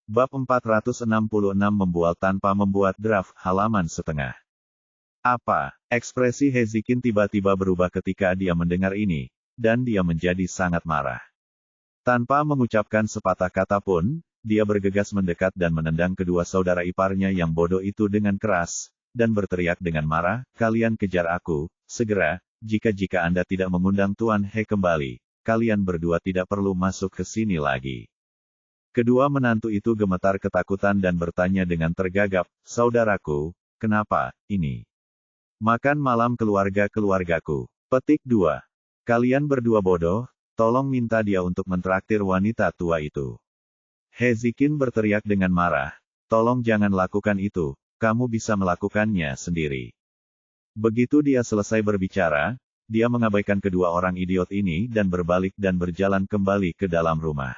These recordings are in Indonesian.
Bab 466 membual tanpa membuat draft halaman setengah. Apa? Ekspresi Hezekin tiba-tiba berubah ketika dia mendengar ini, dan dia menjadi sangat marah. Tanpa mengucapkan sepatah kata pun, dia bergegas mendekat dan menendang kedua saudara iparnya yang bodoh itu dengan keras, dan berteriak dengan marah, "Kalian kejar aku, segera, jika Anda tidak mengundang Tuan He kembali, kalian berdua tidak perlu masuk ke sini lagi." Kedua menantu itu gemetar ketakutan dan bertanya dengan tergagap, "Saudaraku, kenapa, ini? Makan malam keluarga-keluargaku." Petik 2. Kalian berdua bodoh, tolong minta dia untuk mentraktir wanita tua itu. Hezekin berteriak dengan marah, "Tolong jangan lakukan itu, kamu bisa melakukannya sendiri." Begitu dia selesai berbicara, dia mengabaikan kedua orang idiot ini dan berbalik dan berjalan kembali ke dalam rumah.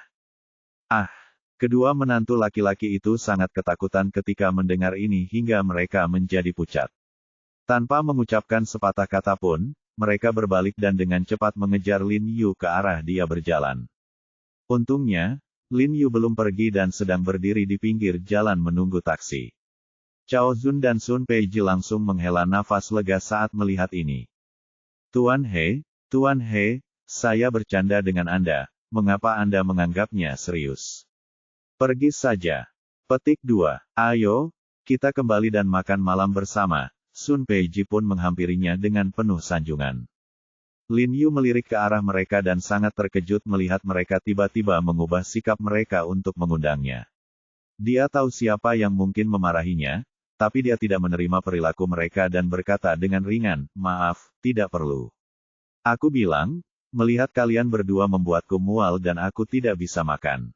Kedua menantu laki-laki itu sangat ketakutan ketika mendengar ini hingga mereka menjadi pucat. Tanpa mengucapkan sepatah kata pun, mereka berbalik dan dengan cepat mengejar Lin Yu ke arah dia berjalan. Untungnya, Lin Yu belum pergi dan sedang berdiri di pinggir jalan menunggu taksi. Cao Zun dan Sun Peiji langsung menghela nafas lega saat melihat ini. Tuan He, saya bercanda dengan Anda, mengapa Anda menganggapnya serius? Pergi saja. Petik 2. Ayo, kita kembali dan makan malam bersama. Sun Peiji pun menghampirinya dengan penuh sanjungan. Lin Yu melirik ke arah mereka dan sangat terkejut melihat mereka tiba-tiba mengubah sikap mereka untuk mengundangnya. Dia tahu siapa yang mungkin memarahinya, tapi dia tidak menerima perilaku mereka dan berkata dengan ringan, "Maaf, tidak perlu. Aku bilang, melihat kalian berdua membuatku mual dan aku tidak bisa makan."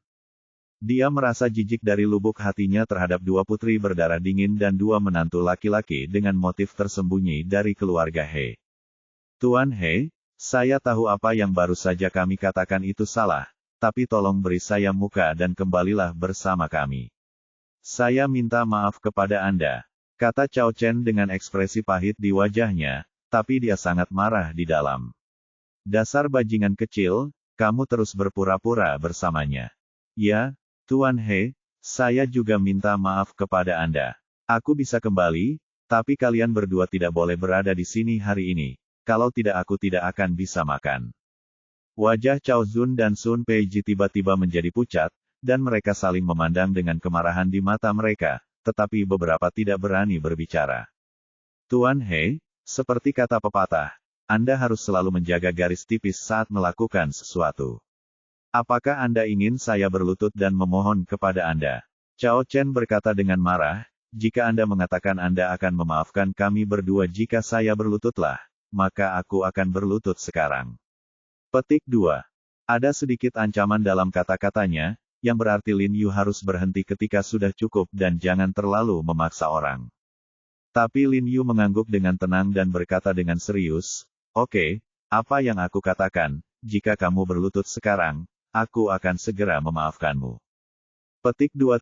Dia merasa jijik dari lubuk hatinya terhadap dua putri berdarah dingin dan dua menantu laki-laki dengan motif tersembunyi dari keluarga He. "Tuan He, saya tahu apa yang baru saja kami katakan itu salah, tapi tolong beri saya muka dan kembalilah bersama kami. Saya minta maaf kepada Anda," kata Cao Chen dengan ekspresi pahit di wajahnya, tapi dia sangat marah di dalam. "Dasar bajingan kecil, kamu terus berpura-pura bersamanya." "Ya, Tuan He, saya juga minta maaf kepada Anda. Aku bisa kembali, tapi kalian berdua tidak boleh berada di sini hari ini. Kalau tidak aku tidak akan bisa makan." Wajah Cao Zun dan Sun Peiji tiba-tiba menjadi pucat, dan mereka saling memandang dengan kemarahan di mata mereka, tetapi beberapa tidak berani berbicara. "Tuan He, seperti kata pepatah, Anda harus selalu menjaga garis tipis saat melakukan sesuatu. Apakah Anda ingin saya berlutut dan memohon kepada Anda?" Cao Chen berkata dengan marah, "Jika Anda mengatakan Anda akan memaafkan kami berdua jika saya berlututlah, maka aku akan berlutut sekarang." Petik 2. Ada sedikit ancaman dalam kata-katanya, yang berarti Lin Yu harus berhenti ketika sudah cukup dan jangan terlalu memaksa orang. Tapi Lin Yu mengangguk dengan tenang dan berkata dengan serius, "Oke, apa yang aku katakan, jika kamu berlutut sekarang, aku akan segera memaafkanmu." Petik 2.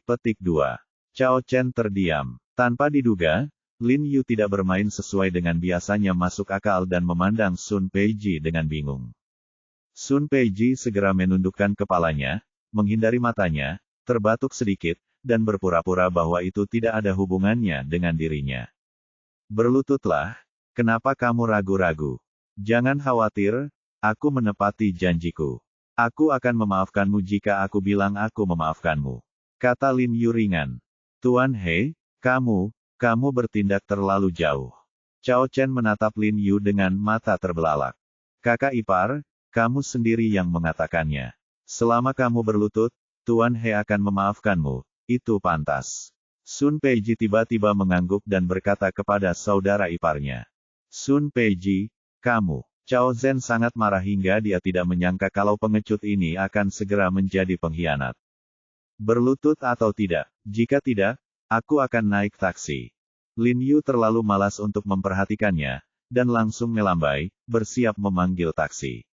Petik 2. Cao Chen terdiam. Tanpa diduga, Lin Yu tidak bermain sesuai dengan biasanya masuk akal dan memandang Sun Peiji dengan bingung. Sun Peiji segera menundukkan kepalanya, menghindari matanya, terbatuk sedikit, dan berpura-pura bahwa itu tidak ada hubungannya dengan dirinya. "Berlututlah, kenapa kamu ragu-ragu? Jangan khawatir, aku menepati janjiku. Aku akan memaafkanmu jika aku bilang aku memaafkanmu," kata Lin Yu ringan. "Tuan He, kamu bertindak terlalu jauh." Cao Chen menatap Lin Yu dengan mata terbelalak. "Kakak ipar, kamu sendiri yang mengatakannya. Selama kamu berlutut, Tuan He akan memaafkanmu, itu pantas." Sun Peiji tiba-tiba mengangguk dan berkata kepada saudara iparnya. "Sun Peiji, kamu..." Cao Zhen sangat marah hingga dia tidak menyangka kalau pengecut ini akan segera menjadi pengkhianat. "Berlutut atau tidak? Jika tidak, aku akan naik taksi." Lin Yu terlalu malas untuk memperhatikannya, dan langsung melambai, bersiap memanggil taksi.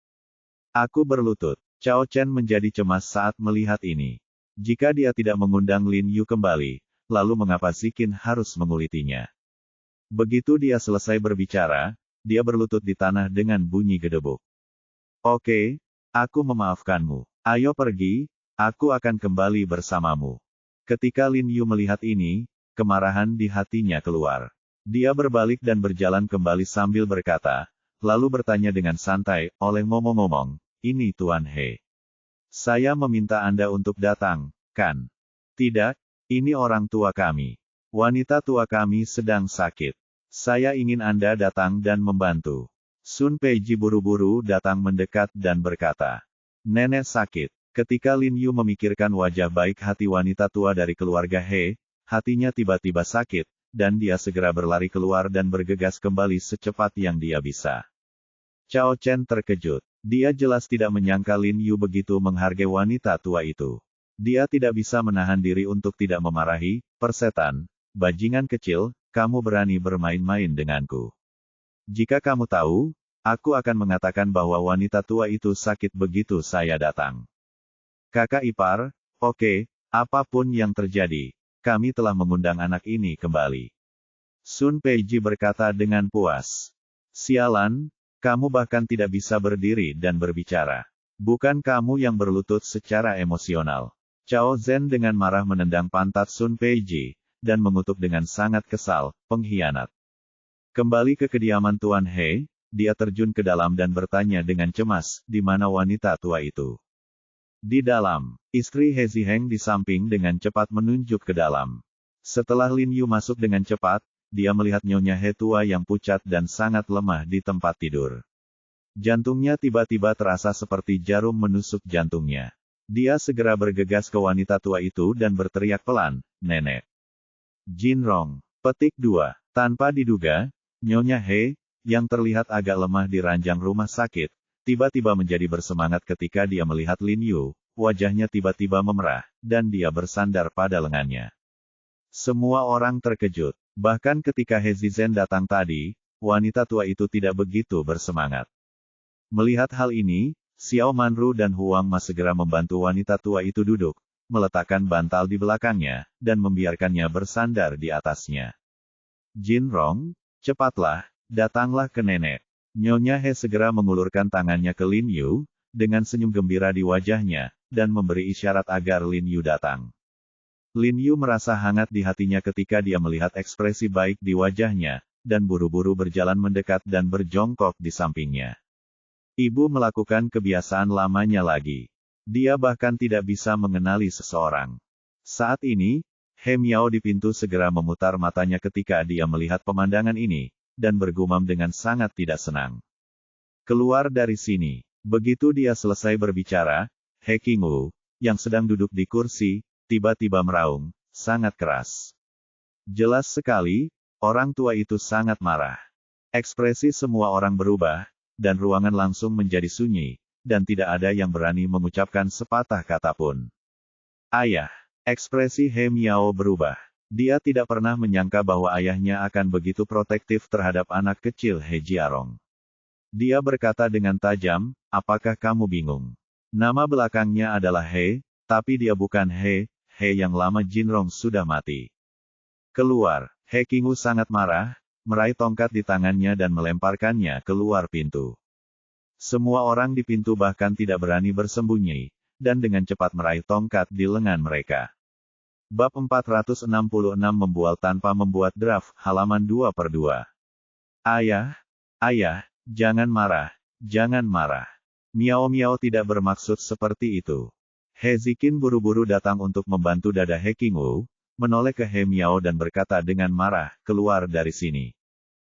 "Aku berlutut." Cao Chen menjadi cemas saat melihat ini. Jika dia tidak mengundang Lin Yu kembali, lalu mengapa Zikin harus mengulitinya? Begitu dia selesai berbicara, dia berlutut di tanah dengan bunyi gedebuk. "Oke, aku memaafkanmu. Ayo pergi, Aku akan kembali bersamamu. Ketika Lin Yu melihat ini, kemarahan di hatinya keluar. Dia berbalik dan berjalan kembali sambil berkata, lalu bertanya dengan santai, oleh ngomong-ngomong, ini Tuan He. Saya meminta Anda untuk datang, kan? Tidak, ini orang tua kami. Wanita tua kami sedang sakit. Saya ingin Anda datang dan membantu. Sun Peiji buru-buru datang mendekat dan berkata, nenek sakit. Ketika Lin Yu memikirkan wajah baik hati wanita tua dari keluarga He, hatinya tiba-tiba sakit, dan dia segera berlari keluar dan bergegas kembali secepat yang dia bisa. Cao Chen terkejut. Dia jelas tidak menyangka Lin Yu begitu menghargai wanita tua itu. Dia tidak bisa menahan diri untuk tidak memarahi, persetan, bajingan kecil, kamu berani bermain-main denganku. Jika kamu tahu, aku akan mengatakan bahwa wanita tua itu sakit begitu saya datang. Kakak ipar, oke, apapun yang terjadi, kami telah mengundang anak ini kembali. Sun Peiji berkata dengan puas. Sialan, kamu bahkan tidak bisa berdiri dan berbicara. Bukan kamu yang berlutut secara emosional. Cao Zhen dengan marah menendang pantat Sun Peiji, dan mengutuk dengan sangat kesal, pengkhianat. Kembali ke kediaman Tuan He, dia terjun ke dalam dan bertanya dengan cemas, di mana wanita tua itu? Di dalam, istri He Ziheng di samping dengan cepat menunjuk ke dalam. Setelah Lin Yu masuk dengan cepat, dia melihat Nyonya He tua yang pucat dan sangat lemah di tempat tidur. Jantungnya tiba-tiba terasa seperti jarum menusuk jantungnya. Dia segera bergegas ke wanita tua itu dan berteriak pelan, nenek. Jinrong. Petik 2. Tanpa diduga, Nyonya He, yang terlihat agak lemah di ranjang rumah sakit, tiba-tiba menjadi bersemangat ketika dia melihat Lin Yu, wajahnya tiba-tiba memerah, dan dia bersandar pada lengannya. Semua orang terkejut. Bahkan ketika He Zizhen datang tadi, wanita tua itu tidak begitu bersemangat. Melihat hal ini, Xiao Manru dan Huang Ma segera membantu wanita tua itu duduk, meletakkan bantal di belakangnya, dan membiarkannya bersandar di atasnya. Jinrong, cepatlah, datanglah ke nenek. Nyonya He segera mengulurkan tangannya ke Lin Yu, dengan senyum gembira di wajahnya, dan memberi isyarat agar Lin Yu datang. Lin Yu merasa hangat di hatinya ketika dia melihat ekspresi baik di wajahnya, dan buru-buru berjalan mendekat dan berjongkok di sampingnya. Ibu melakukan kebiasaan lamanya lagi. Dia bahkan tidak bisa mengenali seseorang. Saat ini, He Miao di pintu segera memutar matanya ketika dia melihat pemandangan ini, dan bergumam dengan sangat tidak senang. Keluar dari sini. Begitu dia selesai berbicara, He Qingwu, yang sedang duduk di kursi, tiba-tiba meraung, sangat keras. Jelas sekali, orang tua itu sangat marah. Ekspresi semua orang berubah, dan ruangan langsung menjadi sunyi, dan tidak ada yang berani mengucapkan sepatah kata pun. Ayah, ekspresi He Miao berubah. Dia tidak pernah menyangka bahwa ayahnya akan begitu protektif terhadap anak kecil He Jiarong. Dia berkata dengan tajam, apakah kamu bingung? Nama belakangnya adalah He, tapi dia bukan He yang lama Jinrong sudah mati. Keluar, He Qingwu sangat marah, meraih tongkat di tangannya dan melemparkannya keluar pintu. Semua orang di pintu bahkan tidak berani bersembunyi, dan dengan cepat meraih tongkat di lengan mereka. Bab 466 membual tanpa membuat draft, halaman 2/2. Ayah, jangan marah, jangan marah. Miao Miao tidak bermaksud seperti itu. He Ziqin buru-buru datang untuk membantu dada He Qingwu, menoleh ke He Miao dan berkata dengan marah, keluar dari sini.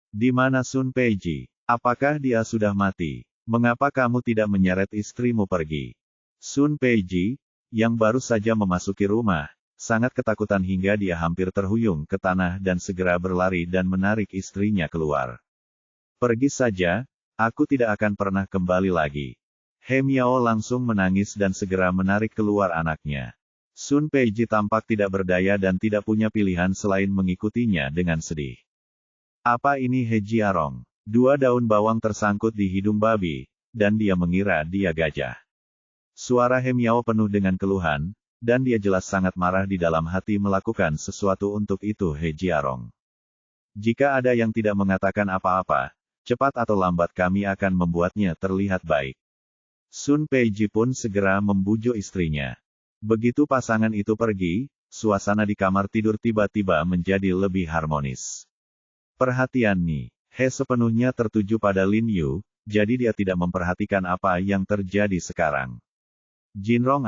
Di mana Sun Peiji? Apakah dia sudah mati? Mengapa kamu tidak menyeret istrimu pergi? Sun Peiji, yang baru saja memasuki rumah, sangat ketakutan hingga dia hampir terhuyung ke tanah dan segera berlari dan menarik istrinya keluar. Pergi saja, aku tidak akan pernah kembali lagi. He Miao langsung menangis dan segera menarik keluar anaknya. Sun Peiji tampak tidak berdaya dan tidak punya pilihan selain mengikutinya dengan sedih. Apa ini He Jiarong? 2 daun bawang tersangkut di hidung babi, dan dia mengira dia gajah. Suara He Miao penuh dengan keluhan, dan dia jelas sangat marah di dalam hati melakukan sesuatu untuk itu He Jiarong. Jika ada yang tidak mengatakan apa-apa, cepat atau lambat kami akan membuatnya terlihat baik. Sun Peiji pun segera membujuk istrinya. Begitu pasangan itu pergi, suasana di kamar tidur tiba-tiba menjadi lebih harmonis. Perhatian Ni He sepenuhnya tertuju pada Lin Yu, jadi dia tidak memperhatikan apa yang terjadi sekarang. Jin Rong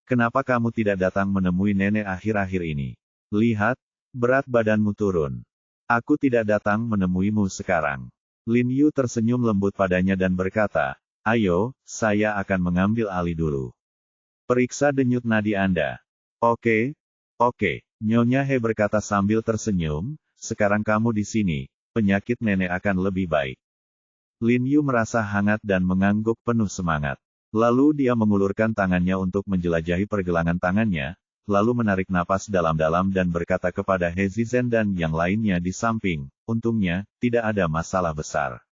kenapa kamu tidak datang menemui nenek akhir-akhir ini? Lihat, berat badanmu turun. Aku tidak datang menemuimu sekarang. Lin Yu tersenyum lembut padanya dan berkata, ayo, saya akan mengambil alih dulu. Periksa denyut nadi Anda. Oke. Nyonya He berkata sambil tersenyum, sekarang kamu di sini, penyakit nenek akan lebih baik. Lin Yu merasa hangat dan mengangguk penuh semangat. Lalu dia mengulurkan tangannya untuk menjelajahi pergelangan tangannya, lalu menarik napas dalam-dalam dan berkata kepada He Zizhen dan yang lainnya di samping, untungnya, tidak ada masalah besar.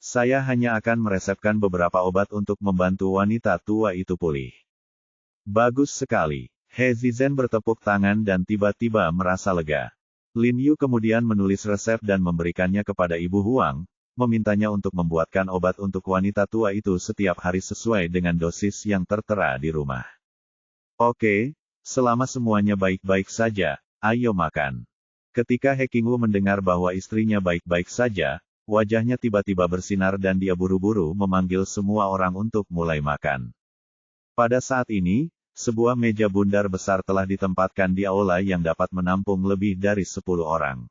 Saya hanya akan meresepkan beberapa obat untuk membantu wanita tua itu pulih. Bagus sekali. He Zizhen bertepuk tangan dan tiba-tiba merasa lega. Lin Yu kemudian menulis resep dan memberikannya kepada Ibu Huang, memintanya untuk membuatkan obat untuk wanita tua itu setiap hari sesuai dengan dosis yang tertera di rumah. Oke, selama semuanya baik-baik saja, ayo makan. Ketika He Qingwu mendengar bahwa istrinya baik-baik saja, wajahnya tiba-tiba bersinar dan dia buru-buru memanggil semua orang untuk mulai makan. Pada saat ini, sebuah meja bundar besar telah ditempatkan di aula yang dapat menampung lebih dari 10 orang.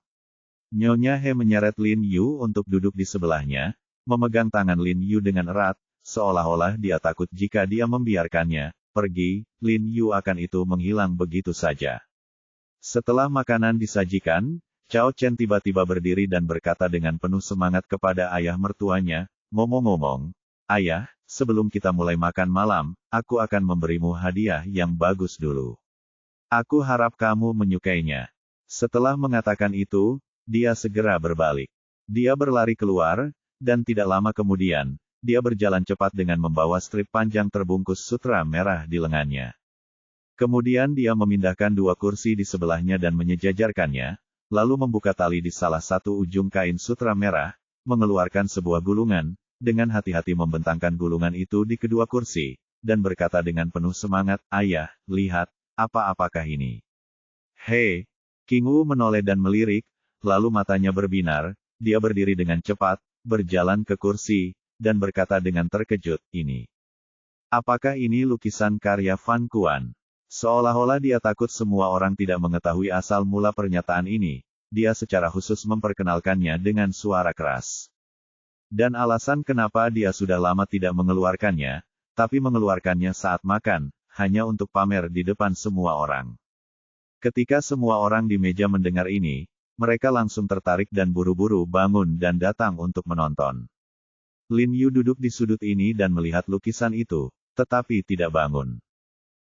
Nyonya He menyeret Lin Yu untuk duduk di sebelahnya, memegang tangan Lin Yu dengan erat, seolah-olah dia takut jika dia membiarkannya pergi, Lin Yu akan itu menghilang begitu saja. Setelah makanan disajikan, Cao Chen tiba-tiba berdiri dan berkata dengan penuh semangat kepada ayah mertuanya, ngomong-ngomong, ayah, sebelum kita mulai makan malam, aku akan memberimu hadiah yang bagus dulu. Aku harap kamu menyukainya. Setelah mengatakan itu, dia segera berbalik. Dia berlari keluar, dan tidak lama kemudian, dia berjalan cepat dengan membawa strip panjang terbungkus sutra merah di lengannya. Kemudian dia memindahkan 2 kursi di sebelahnya dan menyejajarkannya, lalu membuka tali di salah satu ujung kain sutra merah, mengeluarkan sebuah gulungan, dengan hati-hati membentangkan gulungan itu di kedua kursi, dan berkata dengan penuh semangat, ayah, lihat, apakah ini? Hei! Qingwu menoleh dan melirik, lalu matanya berbinar, dia berdiri dengan cepat, berjalan ke kursi, dan berkata dengan terkejut, ini. Apakah ini lukisan karya Fan Kuan? Seolah-olah dia takut semua orang tidak mengetahui asal mula pernyataan ini, dia secara khusus memperkenalkannya dengan suara keras. Dan alasan kenapa dia sudah lama tidak mengeluarkannya, tapi mengeluarkannya saat makan, hanya untuk pamer di depan semua orang. Ketika semua orang di meja mendengar ini, mereka langsung tertarik dan buru-buru bangun dan datang untuk menonton. Lin Yu duduk di sudut ini dan melihat lukisan itu, tetapi tidak bangun.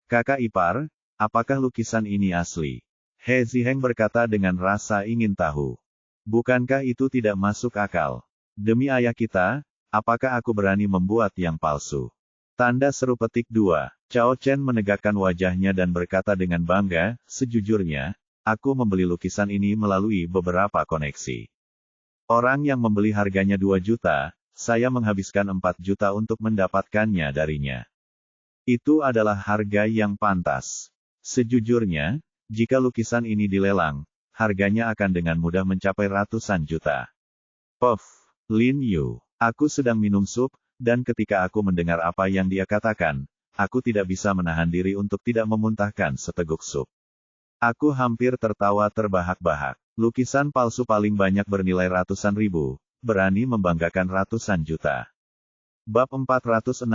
Kakak ipar, apakah lukisan ini asli? He Ziheng berkata dengan rasa ingin tahu. Bukankah itu tidak masuk akal? Demi ayah kita, apakah aku berani membuat yang palsu? Tanda seru petik 2. Cao Chen menegakkan wajahnya dan berkata dengan bangga, sejujurnya, aku membeli lukisan ini melalui beberapa koneksi. Orang yang membeli harganya 2 juta, saya menghabiskan 4 juta untuk mendapatkannya darinya. Itu adalah harga yang pantas. Sejujurnya, jika lukisan ini dilelang, harganya akan dengan mudah mencapai ratusan juta. Puff! Lin Yu, aku sedang minum sup, dan ketika aku mendengar apa yang dia katakan, aku tidak bisa menahan diri untuk tidak memuntahkan seteguk sup. Aku hampir tertawa terbahak-bahak. Lukisan palsu paling banyak bernilai ratusan ribu, berani membanggakan ratusan juta. Bab 467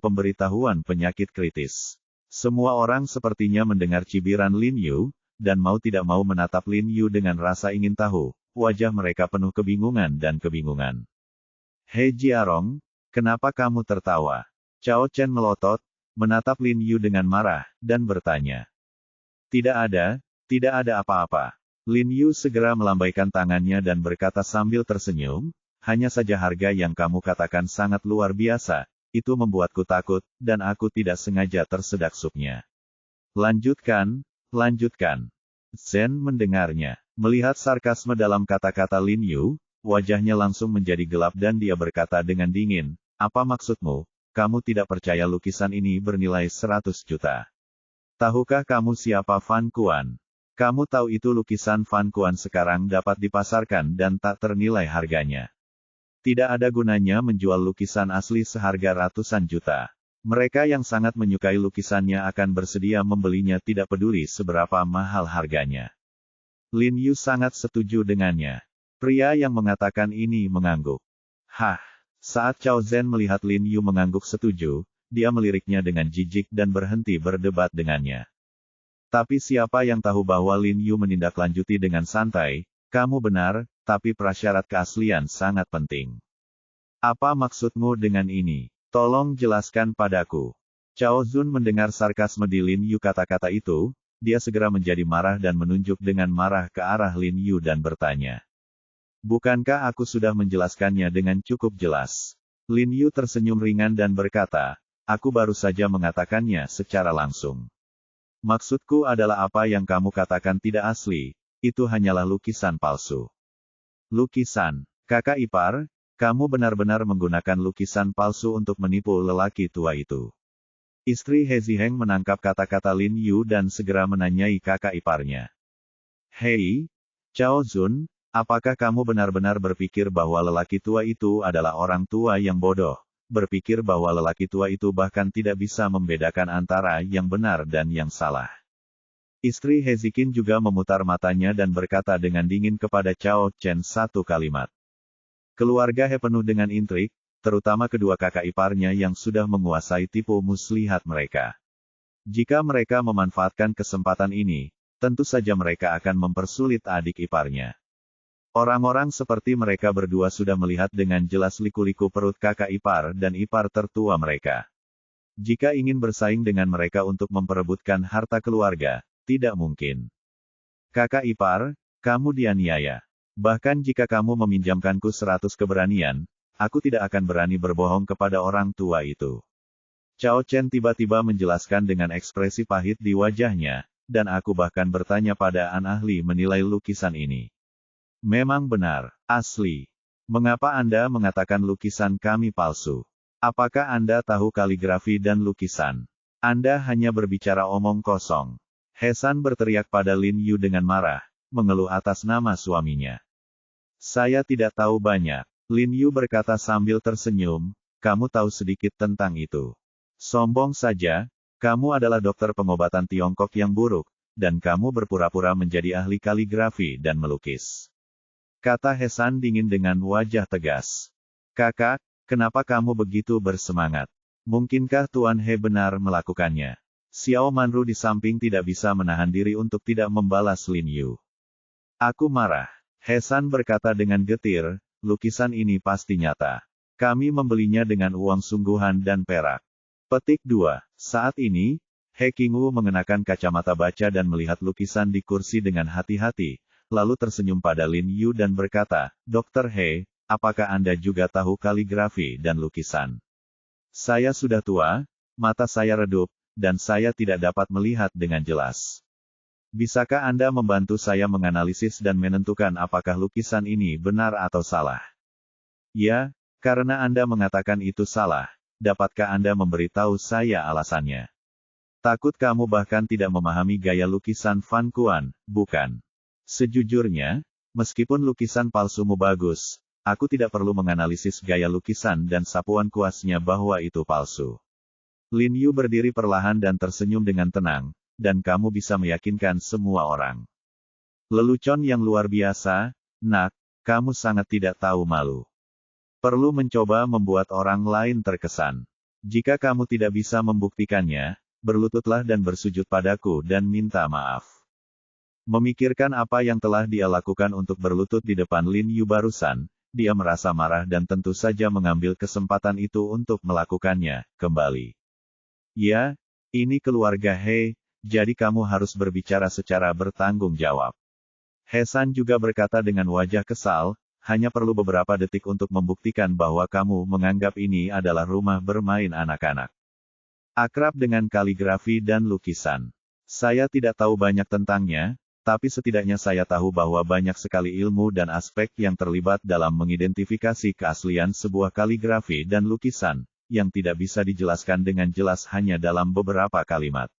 Pemberitahuan Penyakit Kritis. Semua orang sepertinya mendengar cibiran Lin Yu, dan mau tidak mau menatap Lin Yu dengan rasa ingin tahu. Wajah mereka penuh kebingungan dan kebingungan. He Jiarong, kenapa kamu tertawa? Cao Chen melotot, menatap Lin Yu dengan marah, dan bertanya. Tidak ada apa-apa. Lin Yu segera melambaikan tangannya dan berkata sambil tersenyum, hanya saja harga yang kamu katakan sangat luar biasa, itu membuatku takut, dan aku tidak sengaja tersedak supnya. Lanjutkan. Zen mendengarnya. Melihat sarkasme dalam kata-kata Lin Yu, wajahnya langsung menjadi gelap dan dia berkata dengan dingin, apa maksudmu? Kamu tidak percaya lukisan ini bernilai 100 juta? Tahukah kamu siapa Fan Kuan? Kamu tahu itu lukisan Fan Kuan sekarang dapat dipasarkan dan tak ternilai harganya. Tidak ada gunanya menjual lukisan asli seharga ratusan juta. Mereka yang sangat menyukai lukisannya akan bersedia membelinya tidak peduli seberapa mahal harganya. Lin Yu sangat setuju dengannya. Pria yang mengatakan ini mengangguk. Hah! Saat Cao Zhen melihat Lin Yu mengangguk setuju, dia meliriknya dengan jijik dan berhenti berdebat dengannya. Tapi siapa yang tahu bahwa Lin Yu menindaklanjuti dengan santai, kamu benar, tapi prasyarat keaslian sangat penting. Apa maksudmu dengan ini? Tolong jelaskan padaku. Cao Zun mendengar sarkasme di Lin Yu kata-kata itu, dia segera menjadi marah dan menunjuk dengan marah ke arah Lin Yu dan bertanya. Bukankah aku sudah menjelaskannya dengan cukup jelas? Lin Yu tersenyum ringan dan berkata, aku baru saja mengatakannya secara langsung. Maksudku adalah apa yang kamu katakan tidak asli, itu hanyalah lukisan palsu. Lukisan, kakak ipar, kamu benar-benar menggunakan lukisan palsu untuk menipu lelaki tua itu. Istri He Ziheng menangkap kata-kata Lin Yu dan segera menanyai kakak iparnya. Hei, Cao Zun, apakah kamu benar-benar berpikir bahwa lelaki tua itu adalah orang tua yang bodoh? Berpikir bahwa lelaki tua itu bahkan tidak bisa membedakan antara yang benar dan yang salah. Istri Hezikin juga memutar matanya dan berkata dengan dingin kepada Cao Chen satu kalimat. Keluarga He penuh dengan intrik, terutama kedua kakak iparnya yang sudah menguasai tipu muslihat mereka. Jika mereka memanfaatkan kesempatan ini, tentu saja mereka akan mempersulit adik iparnya. Orang-orang seperti mereka berdua sudah melihat dengan jelas liku-liku perut kakak ipar dan ipar tertua mereka. Jika ingin bersaing dengan mereka untuk memperebutkan harta keluarga, tidak mungkin. Kakak ipar, kamu dianiaya. Bahkan jika kamu meminjamkanku 100 keberanian, aku tidak akan berani berbohong kepada orang tua itu. Cao Chen tiba-tiba menjelaskan dengan ekspresi pahit di wajahnya, dan aku bahkan bertanya pada an ahli menilai lukisan ini. Memang benar, asli. Mengapa Anda mengatakan lukisan kami palsu? Apakah Anda tahu kaligrafi dan lukisan? Anda hanya berbicara omong kosong. Hesan berteriak pada Lin Yu dengan marah, mengeluh atas nama suaminya. Saya tidak tahu banyak. Lin Yu berkata sambil tersenyum, kamu tahu sedikit tentang itu. Sombong saja, kamu adalah dokter pengobatan Tiongkok yang buruk, dan kamu berpura-pura menjadi ahli kaligrafi dan melukis. Kata Hesan dingin dengan wajah tegas. Kakak, kenapa kamu begitu bersemangat? Mungkinkah Tuan He benar melakukannya? Xiao Manru di samping tidak bisa menahan diri untuk tidak membalas Lin Yu. Aku marah. Hesan berkata dengan getir, lukisan ini pasti nyata. Kami membelinya dengan uang sungguhan dan perak. Petik 2. Saat ini, He Qingwu mengenakan kacamata baca dan melihat lukisan di kursi dengan hati-hati. Lalu tersenyum pada Lin Yu dan berkata, Dr. He, apakah Anda juga tahu kaligrafi dan lukisan? Saya sudah tua, mata saya redup, dan saya tidak dapat melihat dengan jelas. Bisakah Anda membantu saya menganalisis dan menentukan apakah lukisan ini benar atau salah? Ya, karena Anda mengatakan itu salah, dapatkah Anda memberitahu saya alasannya? Takut kamu bahkan tidak memahami gaya lukisan Fan Kuan, bukan? Sejujurnya, meskipun lukisan palsumu bagus, aku tidak perlu menganalisis gaya lukisan dan sapuan kuasnya bahwa itu palsu. Lin Yu berdiri perlahan dan tersenyum dengan tenang, dan kamu bisa meyakinkan semua orang. Lelucon yang luar biasa, nak, kamu sangat tidak tahu malu. Perlu mencoba membuat orang lain terkesan. Jika kamu tidak bisa membuktikannya, berlututlah dan bersujud padaku dan minta maaf. Memikirkan apa yang telah dia lakukan untuk berlutut di depan Lin Yu barusan, dia merasa marah dan tentu saja mengambil kesempatan itu untuk melakukannya kembali. Ya, ini keluarga He, jadi kamu harus berbicara secara bertanggung jawab. Hesan juga berkata dengan wajah kesal, hanya perlu beberapa detik untuk membuktikan bahwa kamu menganggap ini adalah rumah bermain anak-anak. Akrab dengan kaligrafi dan lukisan. Saya tidak tahu banyak tentangnya, tapi setidaknya saya tahu bahwa banyak sekali ilmu dan aspek yang terlibat dalam mengidentifikasi keaslian sebuah kaligrafi dan lukisan, yang tidak bisa dijelaskan dengan jelas hanya dalam beberapa kalimat.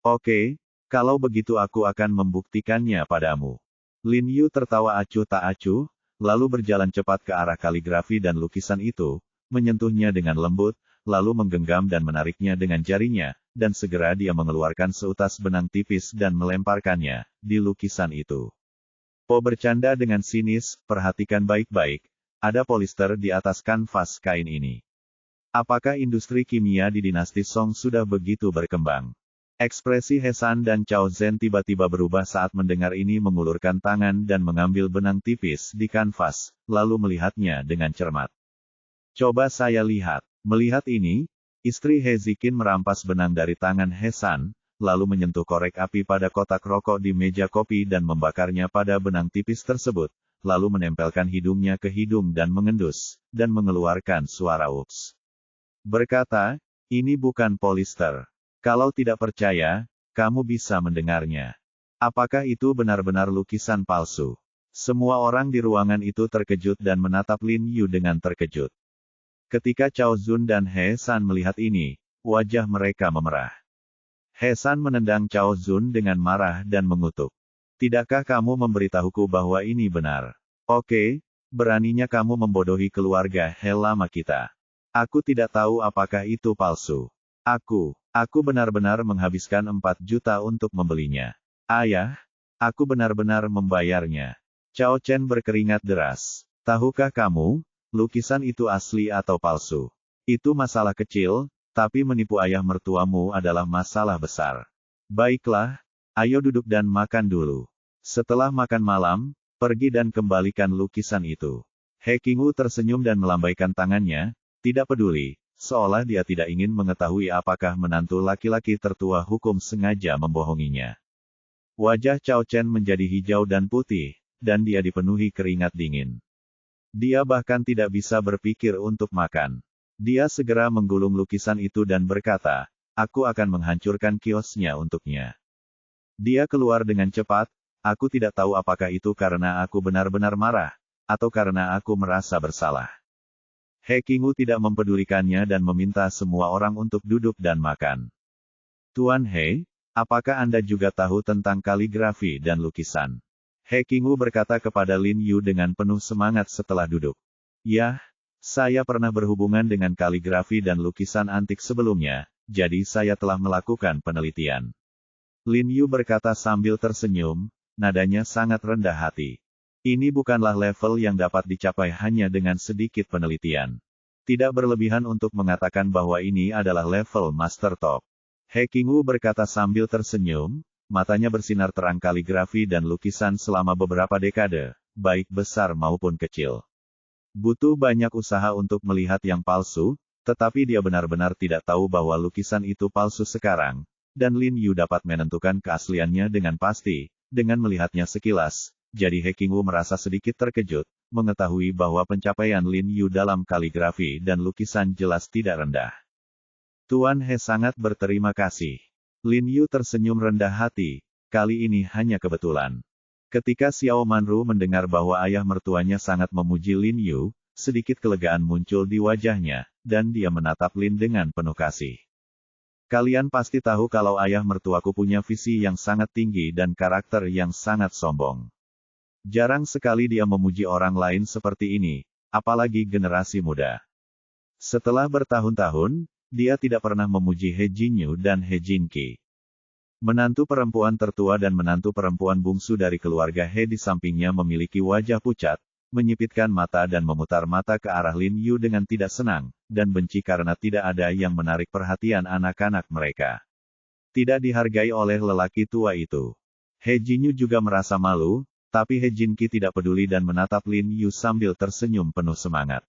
Oke, kalau begitu aku akan membuktikannya padamu. Lin Yu tertawa acuh tak acuh, lalu berjalan cepat ke arah kaligrafi dan lukisan itu, menyentuhnya dengan lembut, lalu menggenggam dan menariknya dengan jarinya, dan segera dia mengeluarkan seutas benang tipis dan melemparkannya di lukisan itu. Po bercanda dengan sinis, perhatikan baik-baik, ada polister di atas kanvas kain ini. Apakah industri kimia di dinasti Song sudah begitu berkembang? Ekspresi He San dan Cao Zhen tiba-tiba berubah saat mendengar ini, mengulurkan tangan dan mengambil benang tipis di kanvas, lalu melihatnya dengan cermat. Coba saya lihat. Melihat ini, istri He Ziqin merampas benang dari tangan He San, lalu menyentuh korek api pada kotak rokok di meja kopi dan membakarnya pada benang tipis tersebut, lalu menempelkan hidungnya ke hidung dan mengendus, dan mengeluarkan suara ups. Berkata, ini bukan polister. Kalau tidak percaya, kamu bisa mendengarnya. Apakah itu benar-benar lukisan palsu? Semua orang di ruangan itu terkejut dan menatap Lin Yu dengan terkejut. Ketika Cao Zun dan He San melihat ini, wajah mereka memerah. He San menendang Cao Zun dengan marah dan mengutuk. Tidakkah kamu memberitahuku bahwa ini benar? Oke, beraninya kamu membodohi keluarga He lama kita. Aku tidak tahu apakah itu palsu. Aku benar-benar menghabiskan 4 juta untuk membelinya. Ayah, aku benar-benar membayarnya. Cao Chen berkeringat deras. Tahukah kamu, lukisan itu asli atau palsu? Itu masalah kecil, tapi menipu ayah mertuamu adalah masalah besar. Baiklah, ayo duduk dan makan dulu. Setelah makan malam, pergi dan kembalikan lukisan itu. He Qingwu tersenyum dan melambaikan tangannya, tidak peduli, seolah dia tidak ingin mengetahui apakah menantu laki-laki tertua hukum sengaja membohonginya. Wajah Cao Chen menjadi hijau dan putih, dan dia dipenuhi keringat dingin. Dia bahkan tidak bisa berpikir untuk makan. Dia segera menggulung lukisan itu dan berkata, aku akan menghancurkan kiosnya untuknya. Dia keluar dengan cepat, aku tidak tahu apakah itu karena aku benar-benar marah, atau karena aku merasa bersalah. He Qingwu tidak mempedulikannya dan meminta semua orang untuk duduk dan makan. Tuan He, apakah Anda juga tahu tentang kaligrafi dan lukisan? He Qingwu berkata kepada Lin Yu dengan penuh semangat setelah duduk. Ya, saya pernah berhubungan dengan kaligrafi dan lukisan antik sebelumnya, jadi saya telah melakukan penelitian. Lin Yu berkata sambil tersenyum, nadanya sangat rendah hati. Ini bukanlah level yang dapat dicapai hanya dengan sedikit penelitian. Tidak berlebihan untuk mengatakan bahwa ini adalah level master top. He Qingwu berkata sambil tersenyum, matanya bersinar terang kaligrafi dan lukisan selama beberapa dekade, baik besar maupun kecil. Butuh banyak usaha untuk melihat yang palsu, tetapi dia benar-benar tidak tahu bahwa lukisan itu palsu sekarang, dan Lin Yu dapat menentukan keasliannya dengan pasti, dengan melihatnya sekilas. Jadi He Qingwu merasa sedikit terkejut, mengetahui bahwa pencapaian Lin Yu dalam kaligrafi dan lukisan jelas tidak rendah. Tuan He sangat berterima kasih. Lin Yu tersenyum rendah hati, kali ini hanya kebetulan. Ketika Xiao Manru mendengar bahwa ayah mertuanya sangat memuji Lin Yu, sedikit kelegaan muncul di wajahnya, dan dia menatap Lin dengan penuh kasih. Kalian pasti tahu kalau ayah mertuaku punya visi yang sangat tinggi dan karakter yang sangat sombong. Jarang sekali dia memuji orang lain seperti ini, apalagi generasi muda. Setelah bertahun-tahun, dia tidak pernah memuji He Jinyu dan He Jinqi. Menantu perempuan tertua dan menantu perempuan bungsu dari keluarga He di sampingnya memiliki wajah pucat, menyipitkan mata dan memutar mata ke arah Lin Yu dengan tidak senang, dan benci karena tidak ada yang menarik perhatian anak-anak mereka. Tidak dihargai oleh lelaki tua itu. He Jinyu juga merasa malu, tapi He Jinqi tidak peduli dan menatap Lin Yu sambil tersenyum penuh semangat.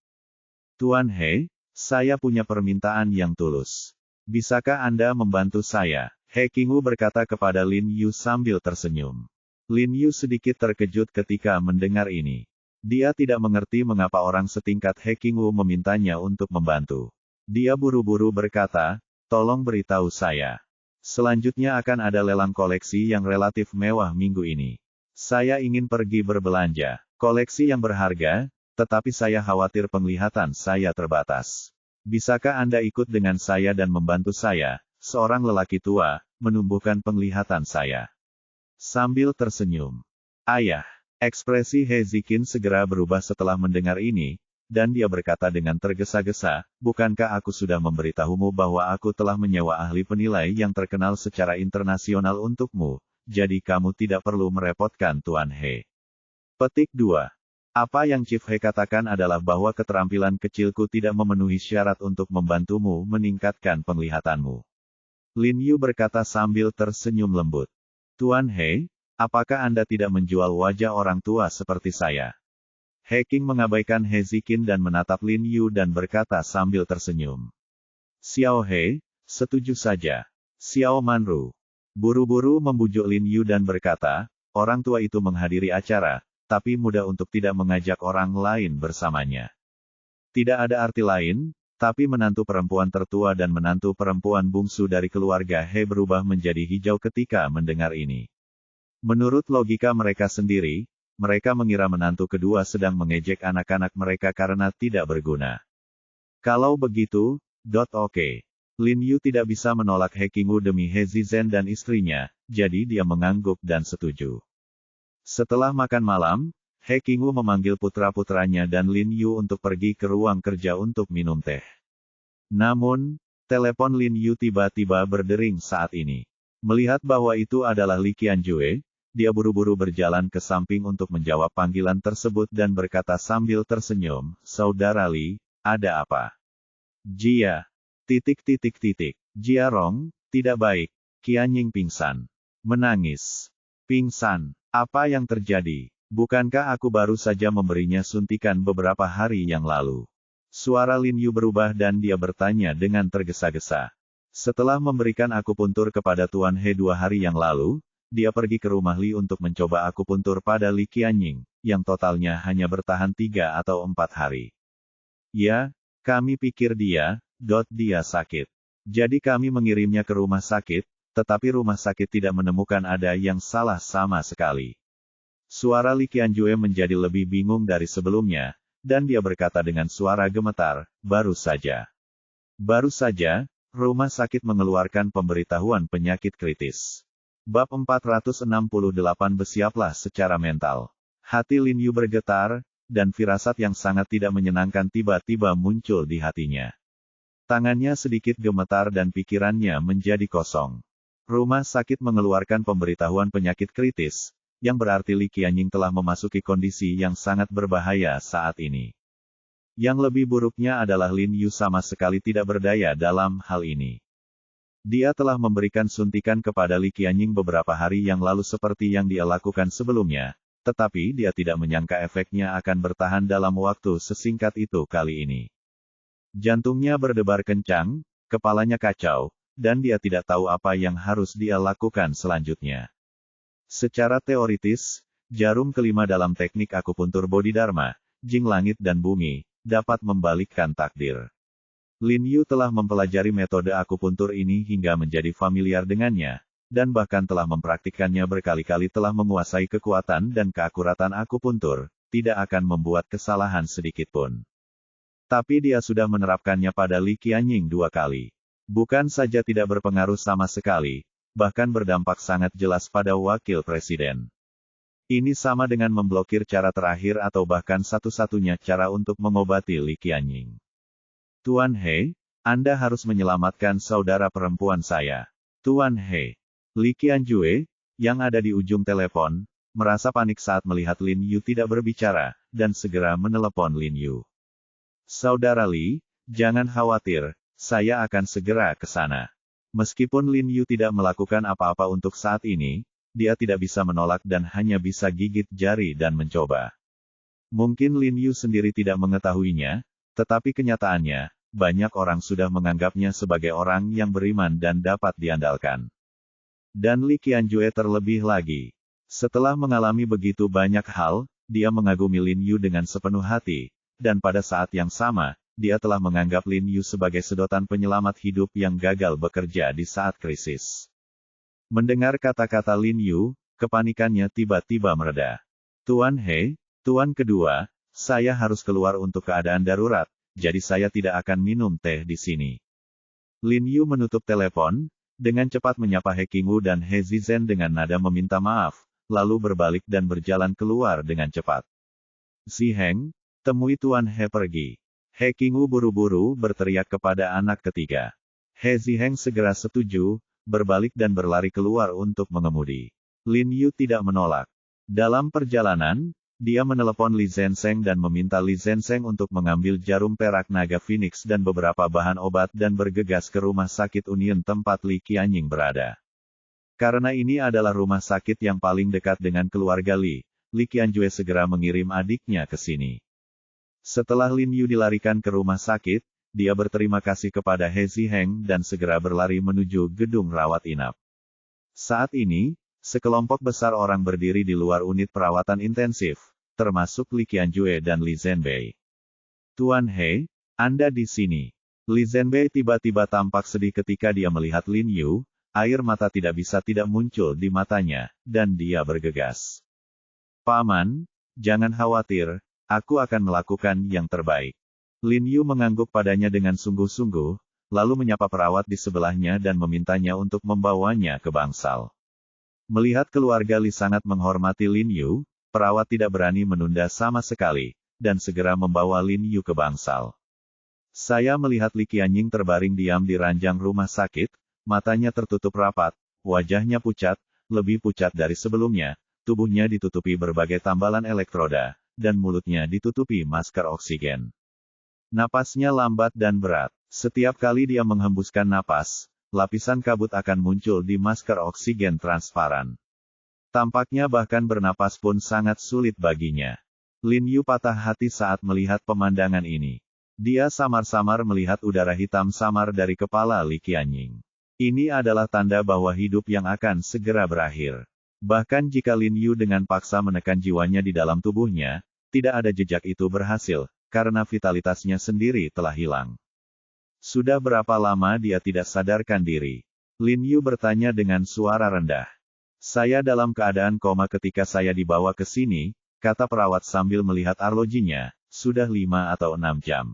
Tuan He, saya punya permintaan yang tulus. Bisakah Anda membantu saya? He Qingwu berkata kepada Lin Yu sambil tersenyum. Lin Yu sedikit terkejut ketika mendengar ini. Dia tidak mengerti mengapa orang setingkat He Qingwu memintanya untuk membantu. Dia buru-buru berkata, tolong beritahu saya. Selanjutnya akan ada lelang koleksi yang relatif mewah minggu ini. Saya ingin pergi berbelanja, koleksi yang berharga, tetapi saya khawatir penglihatan saya terbatas. Bisakah Anda ikut dengan saya dan membantu saya? seorang lelaki tua, menumbuhkan penglihatan saya. Sambil tersenyum. Ayah. Ekspresi He Ziqin segera berubah setelah mendengar ini, dan dia berkata dengan tergesa-gesa, bukankah aku sudah memberitahumu bahwa aku telah menyewa ahli penilai yang terkenal secara internasional untukmu, jadi kamu tidak perlu merepotkan Tuan He. Petik 2. Apa yang Chief He katakan adalah bahwa keterampilan kecilku tidak memenuhi syarat untuk membantumu meningkatkan penglihatanmu. Lin Yu berkata sambil tersenyum lembut. Tuan He, apakah Anda tidak menjual wajah orang tua seperti saya? He Qing mengabaikan He Ziqin dan menatap Lin Yu dan berkata sambil tersenyum. Xiao He, setuju saja. Xiao Manru. Buru-buru membujuk Lin Yu dan berkata, orang tua itu menghadiri acara, tapi mudah untuk tidak mengajak orang lain bersamanya. Tidak ada arti lain, tapi menantu perempuan tertua dan menantu perempuan bungsu dari keluarga He berubah menjadi hijau ketika mendengar ini. Menurut logika mereka sendiri, mereka mengira menantu kedua sedang mengejek anak-anak mereka karena tidak berguna. Kalau begitu, oke. Lin Yu tidak bisa menolak He Qingwu demi He Zizhen dan istrinya, jadi dia mengangguk dan setuju. Setelah makan malam, He Qingwu memanggil putra-putranya dan Lin Yu untuk pergi ke ruang kerja untuk minum teh. Namun, telepon Lin Yu tiba-tiba berdering saat ini. Melihat bahwa itu adalah Li Qianjue, dia buru-buru berjalan ke samping untuk menjawab panggilan tersebut dan berkata sambil tersenyum, Saudara Li, ada apa? Jia. Jia Rong, tidak baik. Qianying pingsan. Menangis. Pingsan. Apa yang terjadi? Bukankah aku baru saja memberinya suntikan beberapa hari yang lalu? Suara Lin Yu berubah dan dia bertanya dengan tergesa-gesa. Setelah memberikan akupuntur kepada Tuan He 2 hari yang lalu, dia pergi ke rumah Li untuk mencoba akupuntur pada Li Qianying, yang totalnya hanya bertahan 3 atau 4 hari. Ya, kami pikir dia sakit. Jadi kami mengirimnya ke rumah sakit, tetapi rumah sakit tidak menemukan ada yang salah sama sekali. Suara Li Qianjue menjadi lebih bingung dari sebelumnya, dan dia berkata dengan suara gemetar, baru saja, rumah sakit mengeluarkan pemberitahuan penyakit kritis. Bab 468 Bersiaplah secara mental. Hati Lin Yu bergetar, dan firasat yang sangat tidak menyenangkan tiba-tiba muncul di hatinya. Tangannya sedikit gemetar dan pikirannya menjadi kosong. Rumah sakit mengeluarkan pemberitahuan penyakit kritis, yang berarti Li Qianying telah memasuki kondisi yang sangat berbahaya saat ini. Yang lebih buruknya adalah Lin Yu sama sekali tidak berdaya dalam hal ini. Dia telah memberikan suntikan kepada Li Qianying beberapa hari yang lalu seperti yang dia lakukan sebelumnya, tetapi dia tidak menyangka efeknya akan bertahan dalam waktu sesingkat itu kali ini. Jantungnya berdebar kencang, kepalanya kacau, dan dia tidak tahu apa yang harus dia lakukan selanjutnya. Secara teoritis, jarum kelima dalam teknik akupuntur Bodhidharma, Jing Langit dan Bumi, dapat membalikkan takdir. Lin Yu telah mempelajari metode akupuntur ini hingga menjadi familiar dengannya, dan bahkan telah mempraktikkannya berkali-kali telah menguasai kekuatan dan keakuratan akupuntur, tidak akan membuat kesalahan sedikitpun. Tapi dia sudah menerapkannya pada Li Qianying 2 kali. Bukan saja tidak berpengaruh sama sekali, bahkan berdampak sangat jelas pada wakil presiden. Ini sama dengan memblokir cara terakhir atau bahkan satu-satunya cara untuk mengobati Li Qianying. Tuan He, Anda harus menyelamatkan saudara perempuan saya. Tuan He. Li Qianjue, yang ada di ujung telepon, merasa panik saat melihat Lin Yu tidak berbicara, dan segera menelepon Lin Yu. Saudara Li, jangan khawatir. Saya akan segera ke sana. Meskipun Lin Yu tidak melakukan apa-apa untuk saat ini, dia tidak bisa menolak dan hanya bisa gigit jari dan mencoba. Mungkin Lin Yu sendiri tidak mengetahuinya, tetapi kenyataannya, banyak orang sudah menganggapnya sebagai orang yang beriman dan dapat diandalkan. Dan Li Qianjue terlebih lagi. Setelah mengalami begitu banyak hal, dia mengagumi Lin Yu dengan sepenuh hati, dan pada saat yang sama, dia telah menganggap Lin Yu sebagai sedotan penyelamat hidup yang gagal bekerja di saat krisis. Mendengar kata-kata Lin Yu, kepanikannya tiba-tiba mereda. Tuan He, Tuan kedua, saya harus keluar untuk keadaan darurat, jadi saya tidak akan minum teh di sini. Lin Yu menutup telepon, dengan cepat menyapa He Qingwu dan He Zizhen dengan nada meminta maaf, lalu berbalik dan berjalan keluar dengan cepat. Ziheng, temui Tuan He pergi. He Qingwu buru-buru berteriak kepada anak ketiga. He Ziheng segera setuju, berbalik dan berlari keluar untuk mengemudi. Lin Yu tidak menolak. Dalam perjalanan, dia menelepon Li Zenseng dan meminta Li Zenseng untuk mengambil jarum perak naga Phoenix dan beberapa bahan obat dan bergegas ke rumah sakit Union tempat Li Qianying berada. Karena ini adalah rumah sakit yang paling dekat dengan keluarga Li, Li Qianjue segera mengirim adiknya ke sini. Setelah Lin Yu dilarikan ke rumah sakit, dia berterima kasih kepada He Ziheng dan segera berlari menuju gedung rawat inap. Saat ini, sekelompok besar orang berdiri di luar unit perawatan intensif, termasuk Li Qianjue dan Li Zhenbei. Tuan He, Anda di sini. Li Zhenbei tiba-tiba tampak sedih ketika dia melihat Lin Yu, air mata tidak bisa tidak muncul di matanya, dan dia bergegas. Paman, jangan khawatir, aku akan melakukan yang terbaik. Lin Yu mengangguk padanya dengan sungguh-sungguh, lalu menyapa perawat di sebelahnya dan memintanya untuk membawanya ke bangsal. Melihat keluarga Li sangat menghormati Lin Yu, perawat tidak berani menunda sama sekali, dan segera membawa Lin Yu ke bangsal. Saya melihat Li Qianying terbaring diam di ranjang rumah sakit, matanya tertutup rapat, wajahnya pucat, lebih pucat dari sebelumnya, tubuhnya ditutupi berbagai tambalan elektroda, dan mulutnya ditutupi masker oksigen. Napasnya lambat dan berat. Setiap kali dia menghembuskan napas, lapisan kabut akan muncul di masker oksigen transparan. Tampaknya bahkan bernapas pun sangat sulit baginya. Lin Yu patah hati saat melihat pemandangan ini. Dia samar-samar melihat udara hitam samar dari kepala Li Qianying. Ini adalah tanda bahwa hidup yang akan segera berakhir. Bahkan jika Lin Yu dengan paksa menekan jiwanya di dalam tubuhnya, tidak ada jejak itu berhasil, karena vitalitasnya sendiri telah hilang. Sudah berapa lama dia tidak sadarkan diri? Lin Yu bertanya dengan suara rendah. Saya dalam keadaan koma ketika saya dibawa ke sini, kata perawat sambil melihat arlojinya, sudah 5 atau 6 jam.